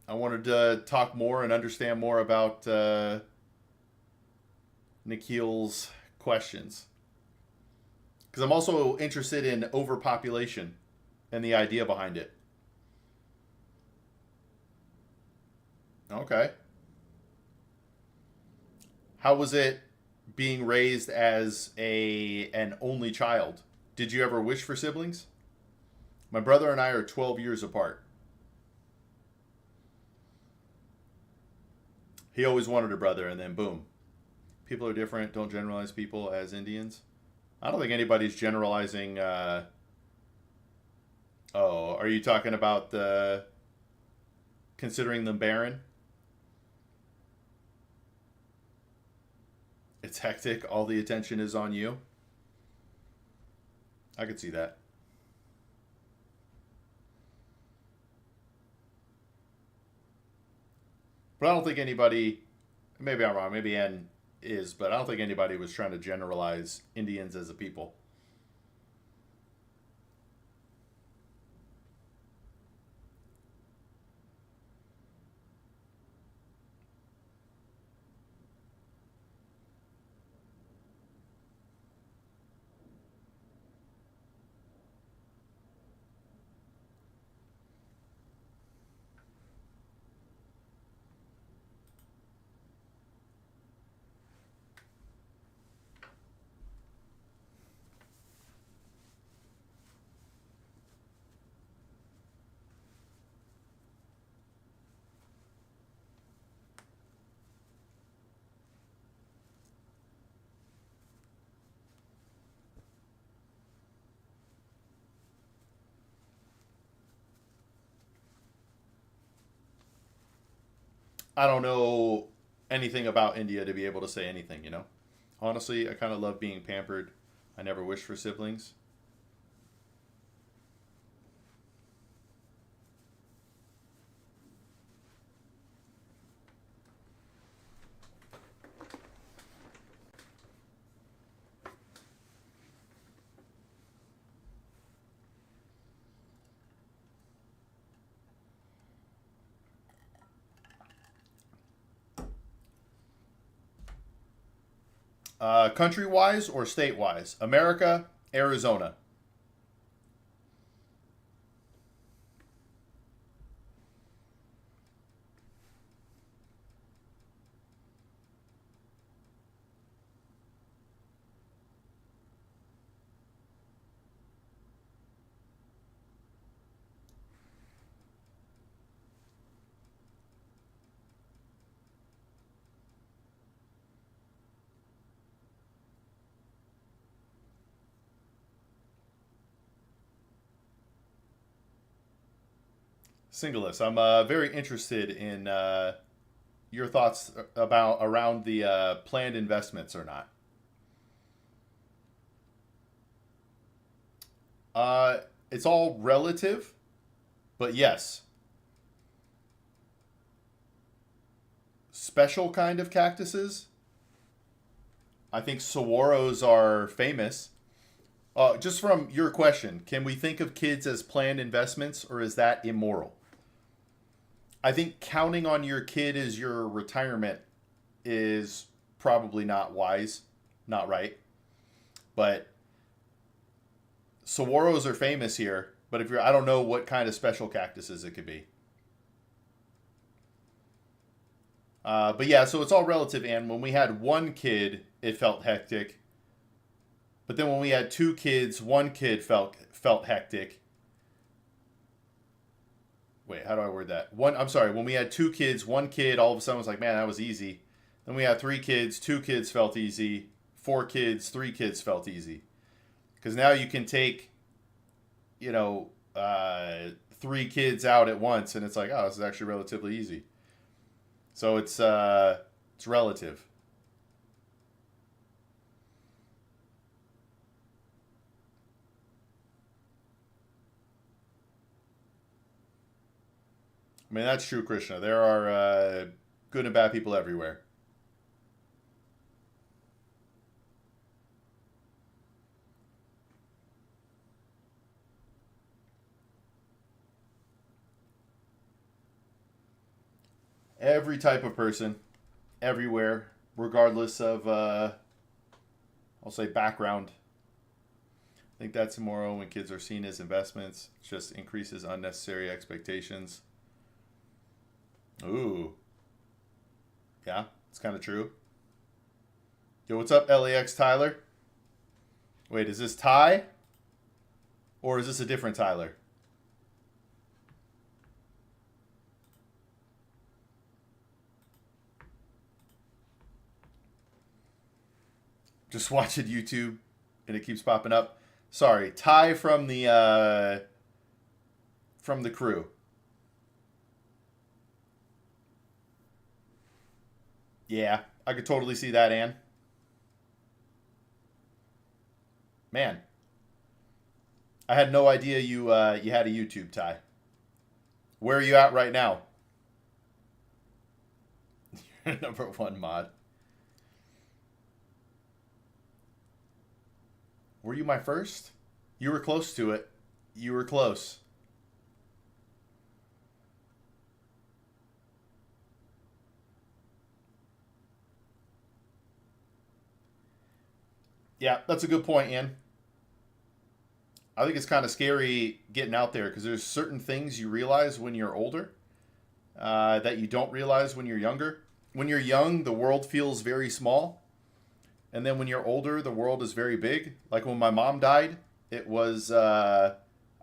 I wanted to talk more and understand more about Nikhil's questions because I'm also interested in overpopulation and the idea behind it. Okay. How was it being raised as a an only child? Did you ever wish for siblings? My brother and I are 12 years apart. He always wanted a brother, and then boom. People are different. Don't generalize people as Indians. I don't think anybody's generalizing. Oh, are you talking about the considering them barren? It's hectic. All the attention is on you. I could see that. But I don't think anybody, maybe I'm wrong, maybe N is, but I don't think anybody was trying to generalize Indians as a people. I don't know anything about India to be able to say anything, you know? Honestly, I kind of love being pampered. I never wished for siblings. Country wise or state wise? America, Arizona. Singleness. I'm very interested in your thoughts about around the planned investments or not. Uh, it's all relative, but yes, special kind of cactuses. I think saguaros are famous. Just from your question, can we think of kids as planned investments or is that immoral? I think counting on your kid as your retirement is probably not wise, not right. But saguaros are famous here. But if you're, I don't know what kind of special cactuses it could be. But yeah, so it's all relative. And when we had one kid, it felt hectic. But then when we had two kids, one kid felt hectic. wait, how do I word that? I'm sorry, when we had 2 kids, 1 kid all of a sudden was like, man, that was easy. Then we had 3 kids, 2 kids felt easy. 4 kids, 3 kids felt easy. Because now you can take, you know, 3 kids out at once, and it's like, oh, this is actually relatively easy. So it's relative. I mean, that's true, Krishna. There are good and bad people everywhere. Every type of person, everywhere, regardless of, I'll say, background. I think that's immoral when kids are seen as investments. It just increases unnecessary expectations. Ooh, yeah, it's kind of true. Yo, what's up, LAX Tyler? Wait, is this Ty? Or is this a different Tyler? Just watching YouTube and it keeps popping up. Sorry, Ty from the crew. Yeah, I could totally see that, Ann. Man, I had no idea you had a YouTube, Ty. Where are you at right now? You're number one mod. Were you my first? You were close to it. You were close. Yeah, that's a good point, Ian. I think it's kind of scary getting out there because there's certain things you realize when you're older that you don't realize when you're younger. When you're young, the world feels very small. And then when you're older, the world is very big. Like when my mom died, it was, I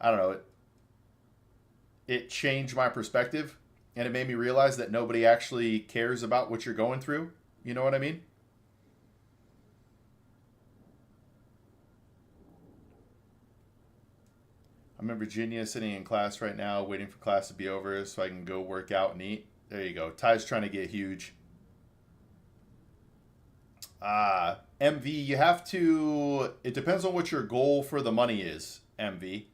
don't know, it changed my perspective. And it made me realize that nobody actually cares about what you're going through. You know what I mean? I'm in Virginia sitting in class right now, waiting for class to be over so I can go work out and eat. There you go. Ty's trying to get huge. MV, you have to. It depends on what your goal for the money is, MV.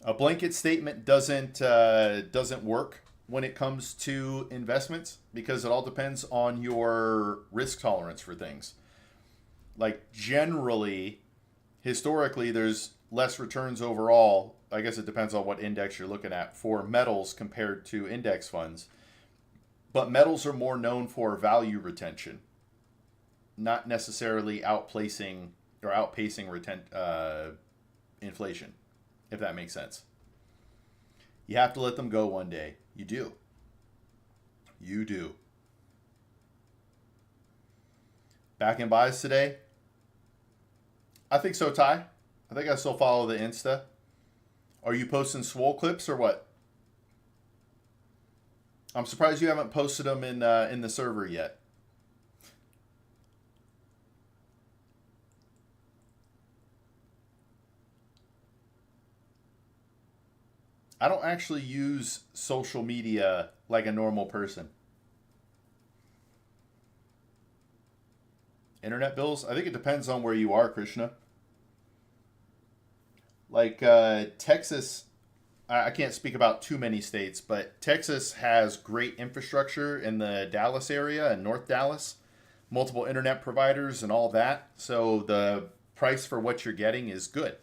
A blanket statement doesn't work when it comes to investments because it all depends on your risk tolerance for things. Like generally, historically, there's less returns overall. I guess it depends on what index you're looking at for metals compared to index funds. But metals are more known for value retention, not necessarily outplacing or outpacing inflation, if that makes sense. You have to let them go one day. You do. You do. Back in buys today? I think so, Ty. I think I still follow the Insta. Are you posting swole clips or what? I'm surprised you haven't posted them in the server yet. I don't actually use social media like a normal person. Internet bills? I think it depends on where you are, Krishna. Like Texas, I can't speak about too many states, but Texas has great infrastructure in the Dallas area and North Dallas, multiple internet providers and all that. So the price for what you're getting is good.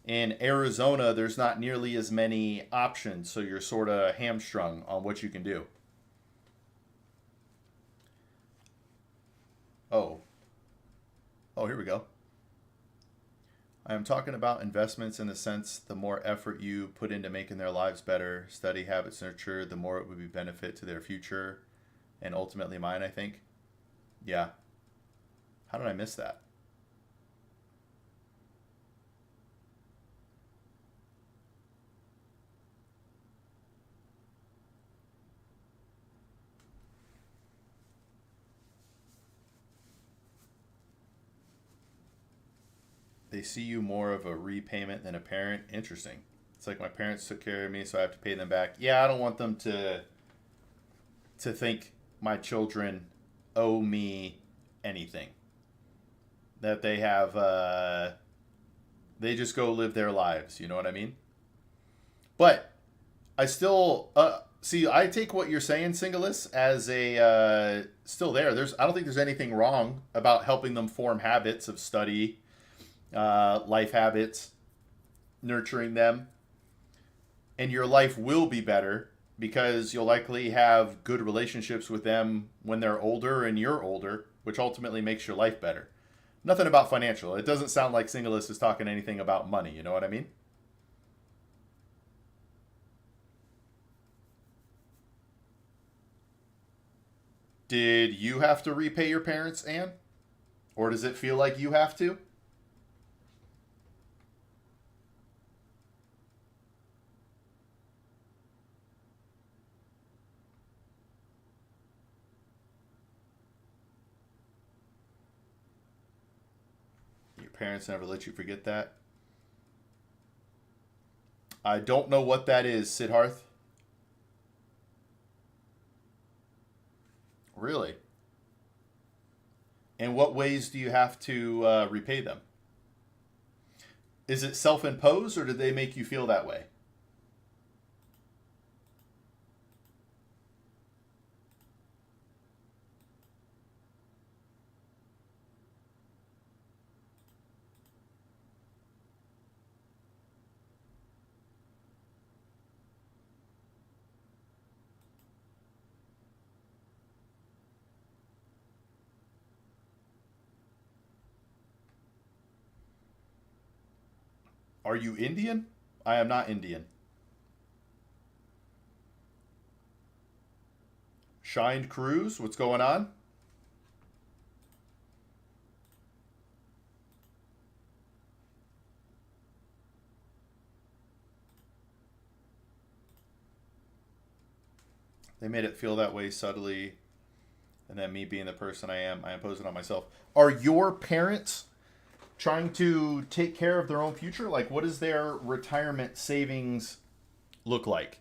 In Arizona, there's not nearly as many options, so you're sort of hamstrung on what you can do. Oh, oh, here we go. I am talking about investments in the sense the more effort you put into making their lives better, study habits nurture, the more it would be benefit to their future and ultimately mine, I think. Yeah. How did I miss that? They see you more of a repayment than a parent. Interesting. It's like my parents took care of me, so I have to pay them back. Yeah, I don't want them to think my children owe me anything. That they have, they just go live their lives. You know what I mean? But I still, see, I take what you're saying, Singulus, as a, still there. I don't think there's anything wrong about helping them form habits of study, life habits, nurturing them. And your life will be better because you'll likely have good relationships with them when they're older and you're older, which ultimately makes your life better. Nothing about financial. It doesn't sound like Singulus is talking anything about money. You know what I mean? Did you have to repay your parents, Anne? Or does it feel like you have to? Your parents never let you forget that? I don't know what that is, Siddharth. Really? In what ways do you have to repay them? Is it self imposed or did they make you feel that way? Are you Indian? I am not Indian. Shined Cruise, what's going on? They made it feel that way subtly, and then me being the person I impose it on myself. Are your parents trying to take care of their own future? Like, what does their retirement savings look like?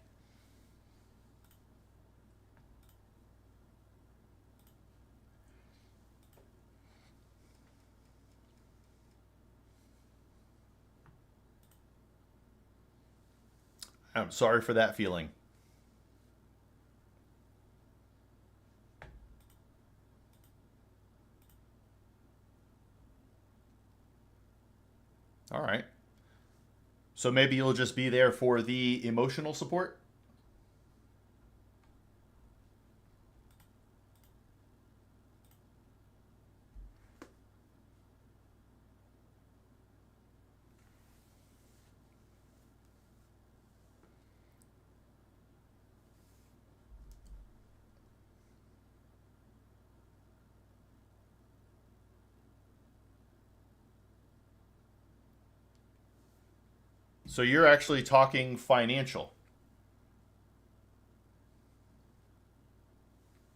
I'm sorry for that feeling. All right. So maybe you'll just be there for the emotional support? So you're actually talking financial.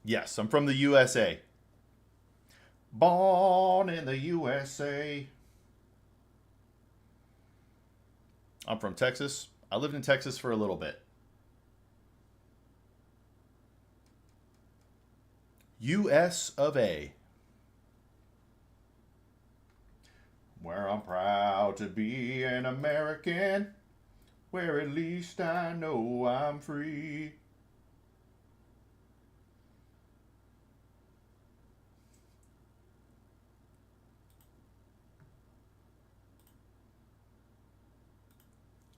Yes, I'm from the USA. Born in the USA. I'm from Texas. I lived in Texas for a little bit. US of A. Where I'm proud to be an American. Where at least I know I'm free.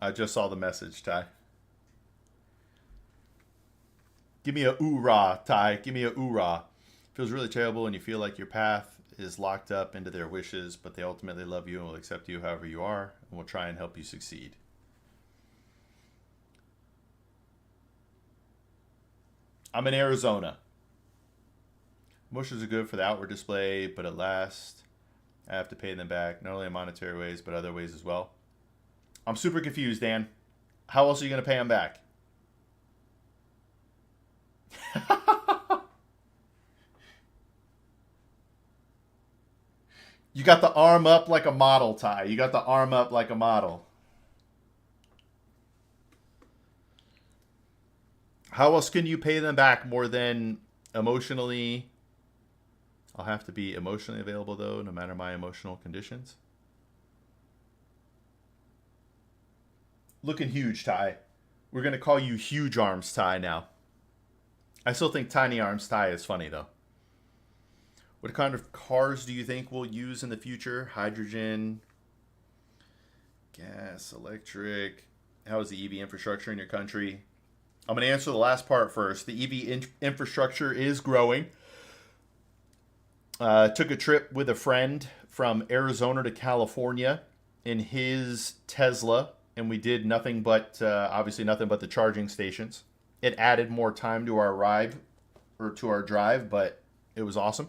I just saw the message, Ty. Give me a oorah, Ty. Give me a oorah. Feels really terrible and you feel like your path is locked up into their wishes, but they ultimately love you and will accept you however you are and will try and help you succeed. I'm in Arizona. Emotions are good for the outward display, but at last I have to pay them back, not only in monetary ways, but other ways as well. I'm super confused, Dan. How else are you going to pay them back? You got the arm up like a model, Ty. You got the arm up like a model. How else can you pay them back more than emotionally? I'll have to be emotionally available, though, no matter my emotional conditions. Looking huge, Ty. We're going to call you Huge Arms Ty now. I still think Tiny Arms Ty is funny, though. What kind of cars do you think we'll use in the future? Hydrogen, gas, electric. How is the EV infrastructure in your country? I'm going to answer the last part first. The EV infrastructure is growing. Took a trip with a friend from Arizona to California in his Tesla, and we did nothing but, obviously nothing but the charging stations. It added more time to our ride, or to our drive, but it was awesome.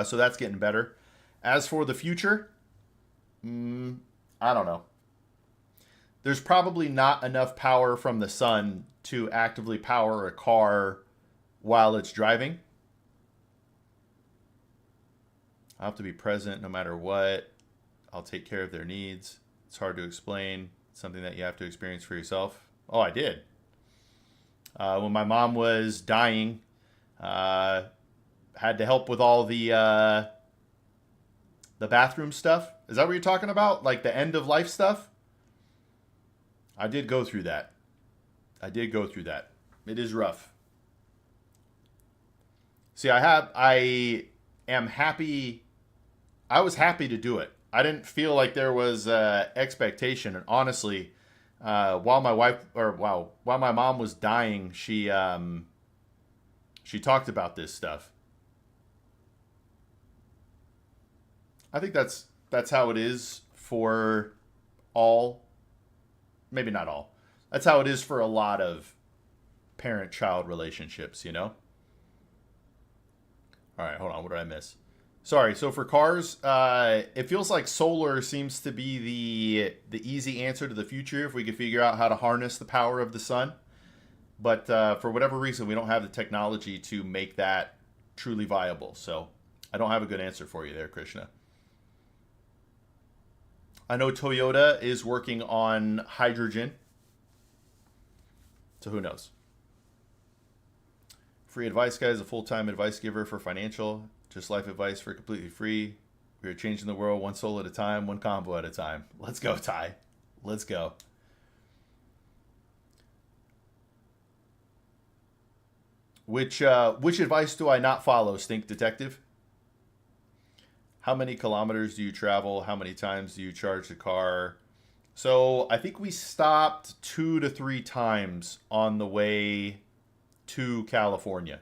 So that's getting better. As for the future, I don't know. There's probably not enough power from the sun to actively power a car while it's driving. I'll have to be present no matter what. I'll take care of their needs. It's hard to explain. It's something that you have to experience for yourself. Oh, I did. When my mom was dying, had to help with all the bathroom stuff. Is that what you're talking about? Like the end of life stuff? I did go through that. It is rough. See, I am happy. I was happy to do it. I didn't feel like there was expectation. And honestly, while my mom was dying, she talked about this stuff. I think that's how it is for all. Maybe not all. That's how it is for a lot of parent-child relationships, you know? All right, hold on. What did I miss? Sorry. So for cars, it feels like solar seems to be the easy answer to the future if we could figure out how to harness the power of the sun. But for whatever reason, we don't have the technology to make that truly viable. So I don't have a good answer for you there, Krishna. I know Toyota is working on hydrogen. So who knows? Free Advice Guy is a full-time advice giver for financial, just life advice for completely free. We are changing the world one soul at a time, one combo at a time. Let's go, Ty. Let's go. Which advice do I not follow, Stink Detective? How many kilometers do you travel? How many times do you charge the car? So I think we stopped 2 to 3 times on the way to California.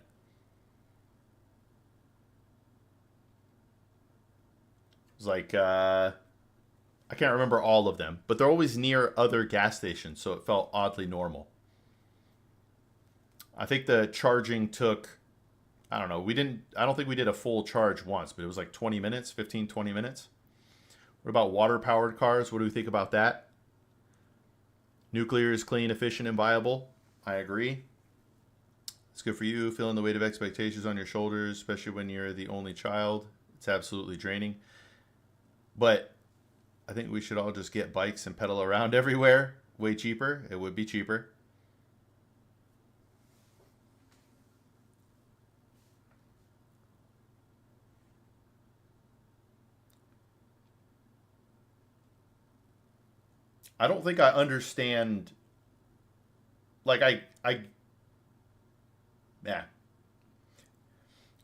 It was like, I can't remember all of them, but they're always near other gas stations, so it felt oddly normal. I think the charging took, I don't know, I don't think we did a full charge once, but it was like 20 minutes, 15, 20 minutes. What about water-powered cars? What do we think about that? Nuclear is clean, efficient, and viable. I agree. It's good for you, feeling the weight of expectations on your shoulders, especially when you're the only child. It's absolutely draining. But I think we should all just get bikes and pedal around everywhere. Way cheaper. It would be cheaper. I don't think I understand. Like yeah.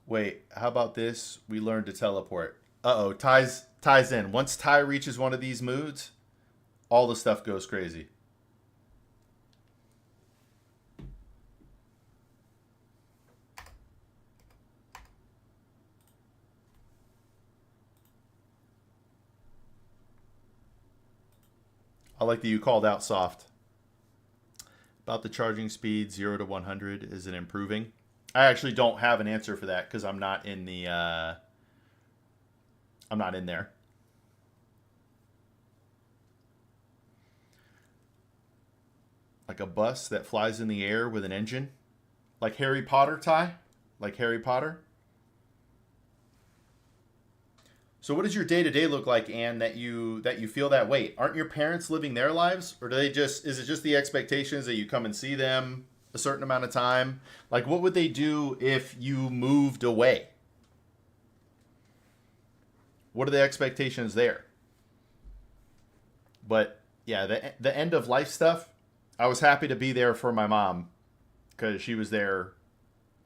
Wait, how about this? We learned to teleport. Uh-oh, ties in. Once Ty reaches one of these moods, all the stuff goes crazy. I like that you called out soft. About the charging speed, 0 to 100, is it improving? I actually don't have an answer for that because I'm not in the. I'm not in there. Like a bus that flies in the air with an engine, like Harry Potter, Ty, like Harry Potter. So what does your day to day look like, Anne, that you feel that way? Aren't your parents living their lives, or do they just is it just the expectations that you come and see them a certain amount of time? Like, what would they do if you moved away? What are the expectations there? But yeah, the end of life stuff. I was happy to be there for my mom because she was there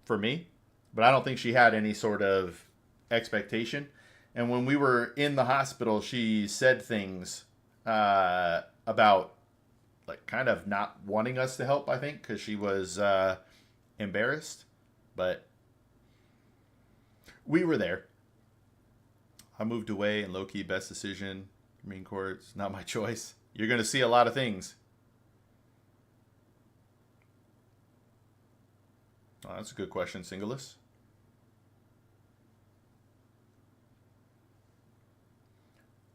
for me, but I don't think she had any sort of expectation. And when we were in the hospital, she said things about like kind of not wanting us to help, I think, because she was embarrassed. But we were there. I moved away and low key best decision. Marine Corps, it's not my choice. You're going to see a lot of things. Oh, that's a good question, Singulus.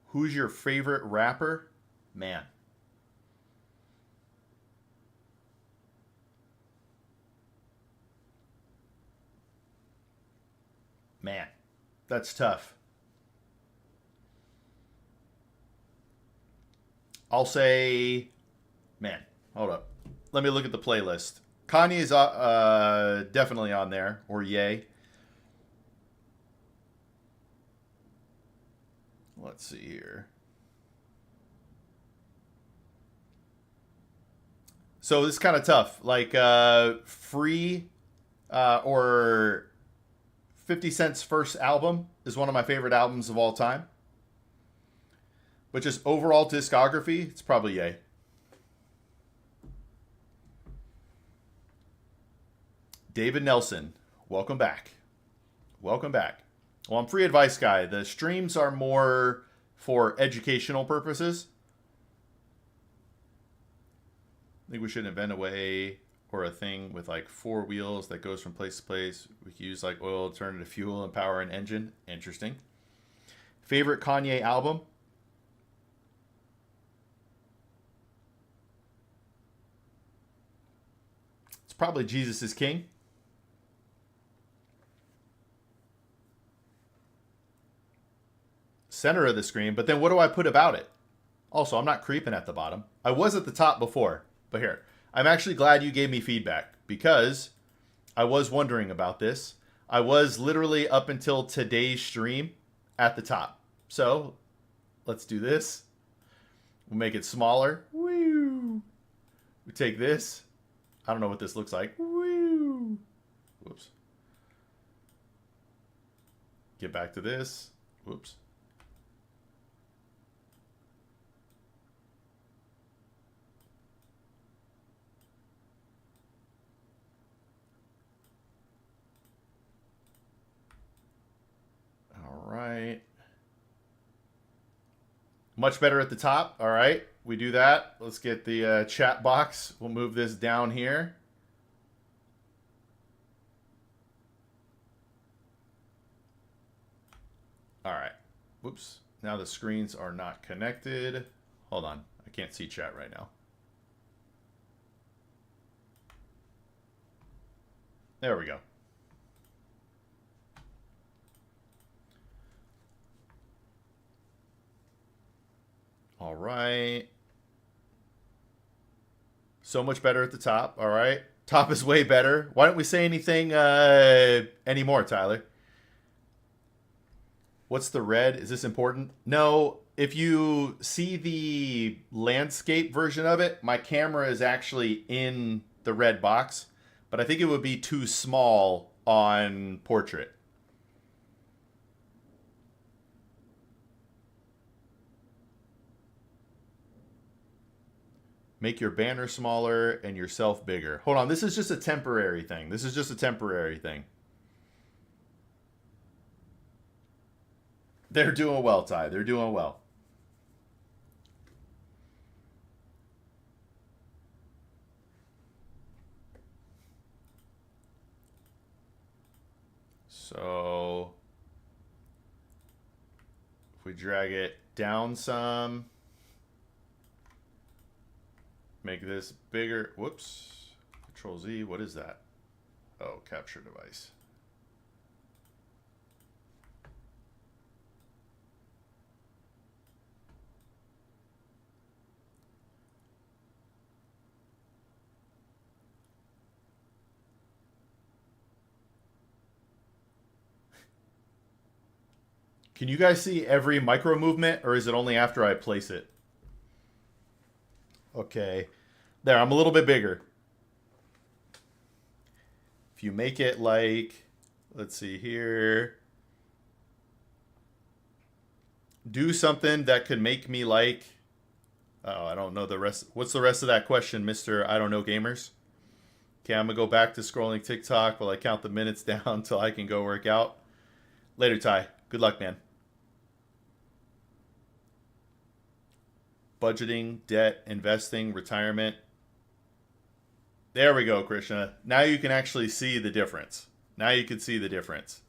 Who's your favorite rapper? Man. Man. That's tough. I'll say, man, hold up. Let me look at the playlist. Kanye's definitely on there, or Ye. Let's see here. So this is kind of tough. Like Free or 50 Cent's first album is one of my favorite albums of all time. But just overall discography, it's probably Ye. David Nelson, welcome back. Welcome back. Well, I'm Free Advice Guy. The streams are more for educational purposes. I think we should invent a way or a thing with like 4 wheels that goes from place to place. We could use like oil, alternative fuel, and power an engine. Interesting. Favorite Kanye album? It's probably Jesus is King. Center of the screen, but then what do I put about it? Also, I'm not creeping at the bottom. I was at the top before, but here. I'm actually glad you gave me feedback because I was wondering about this. I was literally up until today's stream at the top. So let's do this. We'll make it smaller. Woo! We take this. I don't know what this looks like. Woo! Whoops. Get back to this. Whoops. All right. Much better at the top. All right. We do that. Let's get the chat box. We'll move this down here. All right. Whoops. Now the screens are not connected. Hold on. I can't see chat right now. There we go. All right. So much better at the top. All right. Top is way better. Why don't we say anything anymore, Tyler? What's the red? Is this important? No. If you see the landscape version of it, my camera is actually in the red box, but I think it would be too small on portrait. Make your banner smaller and yourself bigger. Hold on, this is just a temporary thing. This is just a temporary thing. They're doing well, Ty. They're doing well. So if we drag it down some, make this bigger. Whoops. Control Z. What is that? Oh, capture device. Can you guys see every micro movement, or is it only after I place it? Okay. There, I'm a little bit bigger. If you make it like, let's see here. Do something that could make me like, oh, I don't know the rest. What's the rest of that question, Mr. I don't know gamers? Okay, I'm going to go back to scrolling TikTok while I count the minutes down until I can go work out. Later, Ty. Good luck, man. Budgeting, debt, investing, retirement. There we go, Krishna. Now you can actually see the difference. Now you can see the difference.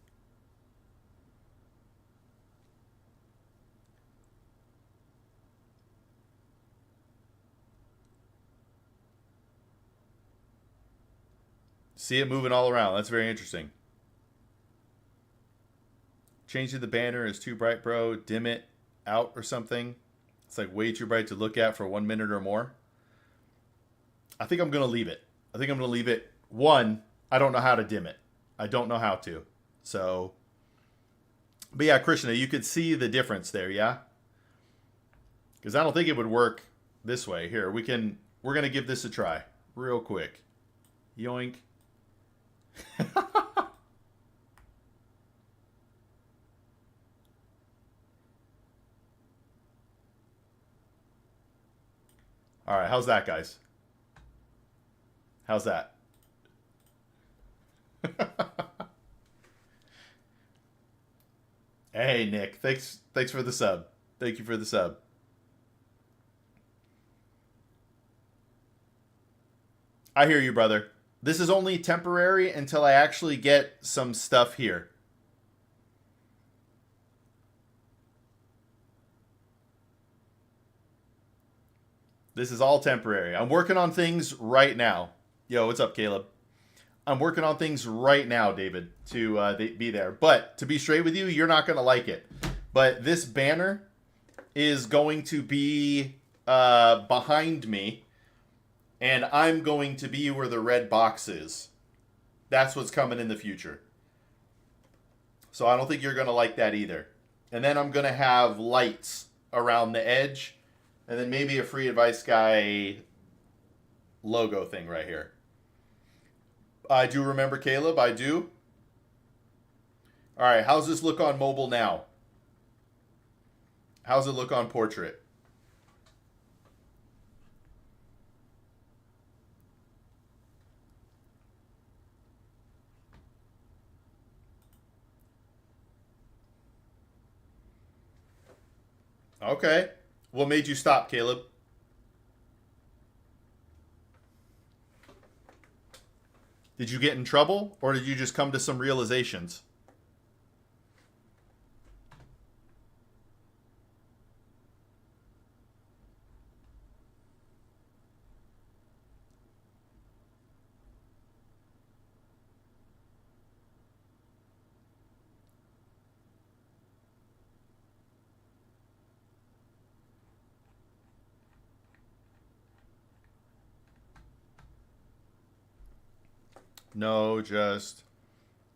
See it moving all around. That's very interesting. Changing the banner is too bright, bro. Dim it out or something. It's like way too bright to look at for 1 minute or more. I think I'm going to leave it. I think I'm going to leave it. One, I don't know how to dim it. I don't know how to. So, but yeah, Krishna, you could see the difference there, yeah? Because I don't think it would work this way. Here, we're going to give this a try real quick. Yoink. All right, how's that, guys? How's that? Hey, Nick. Thanks for the sub. Thank you for the sub. I hear you, brother. This is only temporary until I actually get some stuff here. This is all temporary. I'm working on things right now. Yo, what's up, Caleb? I'm working on things right now, David, to be there. But to be straight with you, you're not going to like it. But this banner is going to be behind me, and I'm going to be where the red box is. That's what's coming in the future. So I don't think you're going to like that either. And then I'm going to have lights around the edge, and then maybe a Free Advice Guy logo thing right here. I do remember, Caleb. I do. All right. How's this look on mobile now? How's it look on portrait? Okay. What made you stop, Caleb? Did you get in trouble, or did you just come to some realizations? No, just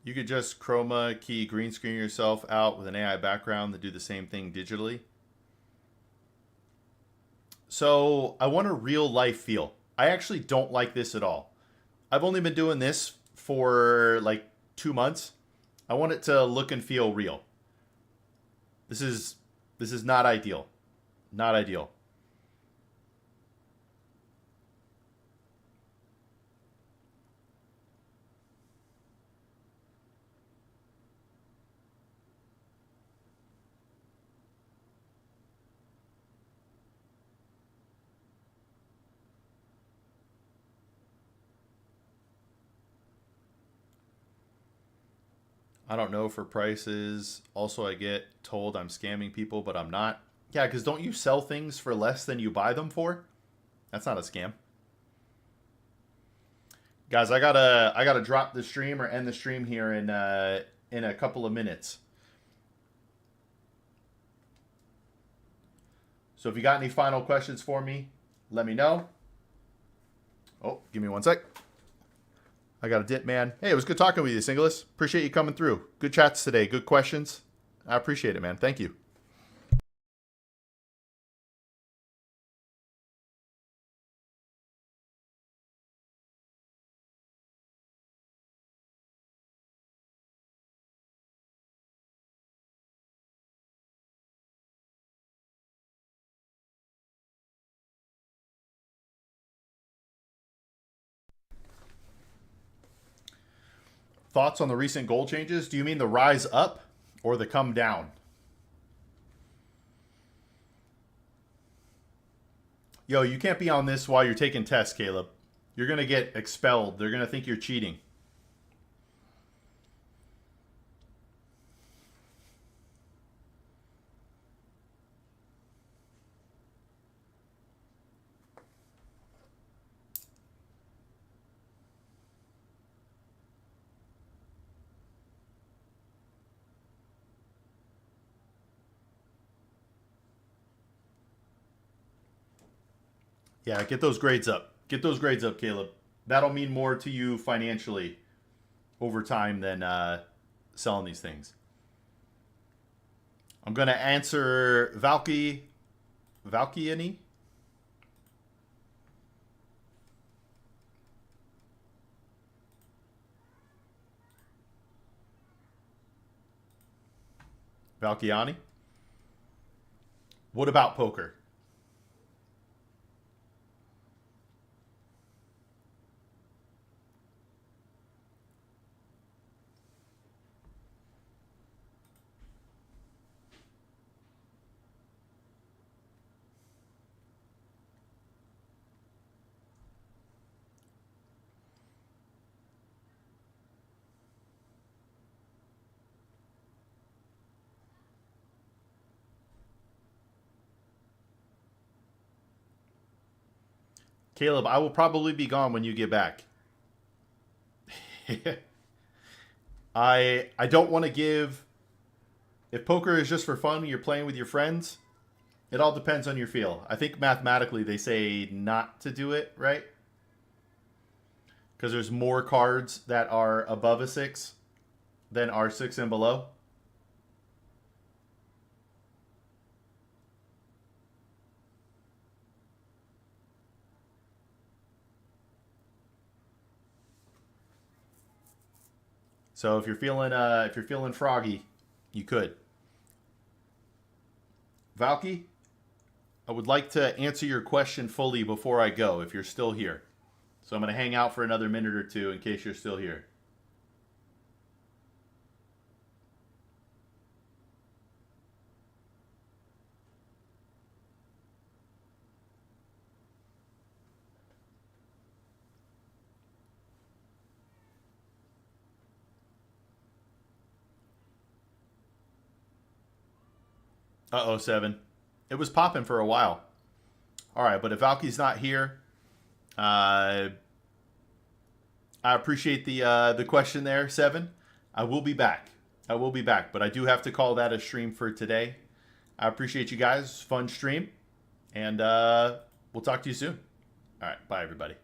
you could just chroma key green screen yourself out with an AI background to do the same thing digitally. So I want a real life feel. I actually don't like this at all. I've only been doing this for like 2 months. I want it to look and feel real. This is not ideal. Not ideal. I don't know for prices. Also, I get told I'm scamming people, but I'm not. Yeah, because don't you sell things for less than you buy them for? That's not a scam. Guys, I gotta drop the stream or end the stream here in a couple of minutes. So if you got any final questions for me, let me know. Oh, give me one sec. I got a dip, man. Hey, it was good talking with you, Singles. Appreciate you coming through. Good chats today. Good questions. I appreciate it, man. Thank you. Thoughts on the recent goal changes? Do you mean the rise up or the come down? Yo, you can't be on this while you're taking tests, Caleb. You're going to get expelled. They're going to think you're cheating. Yeah, get those grades up. Get those grades up, Caleb. That'll mean more to you financially over time than selling these things. I'm going to answer Valkyani. Valkyani. What about poker? Caleb, I will probably be gone when you get back. I don't want to give. If poker is just for fun, you're playing with your friends. It all depends on your feel. I think mathematically they say not to do it, right? Because there's more cards that are above a 6 than are 6 and below. So if you're feeling froggy, you could. Valky, I would like to answer your question fully before I go if you're still here. So I'm going to hang out for another minute or two in case you're still here. Uh-oh, 7. It was popping for a while. All right, but if Valky's not here, I appreciate the question there, 7. I will be back. I will be back, but I do have to call that a stream for today. I appreciate you guys. Fun stream, and we'll talk to you soon. All right, bye everybody.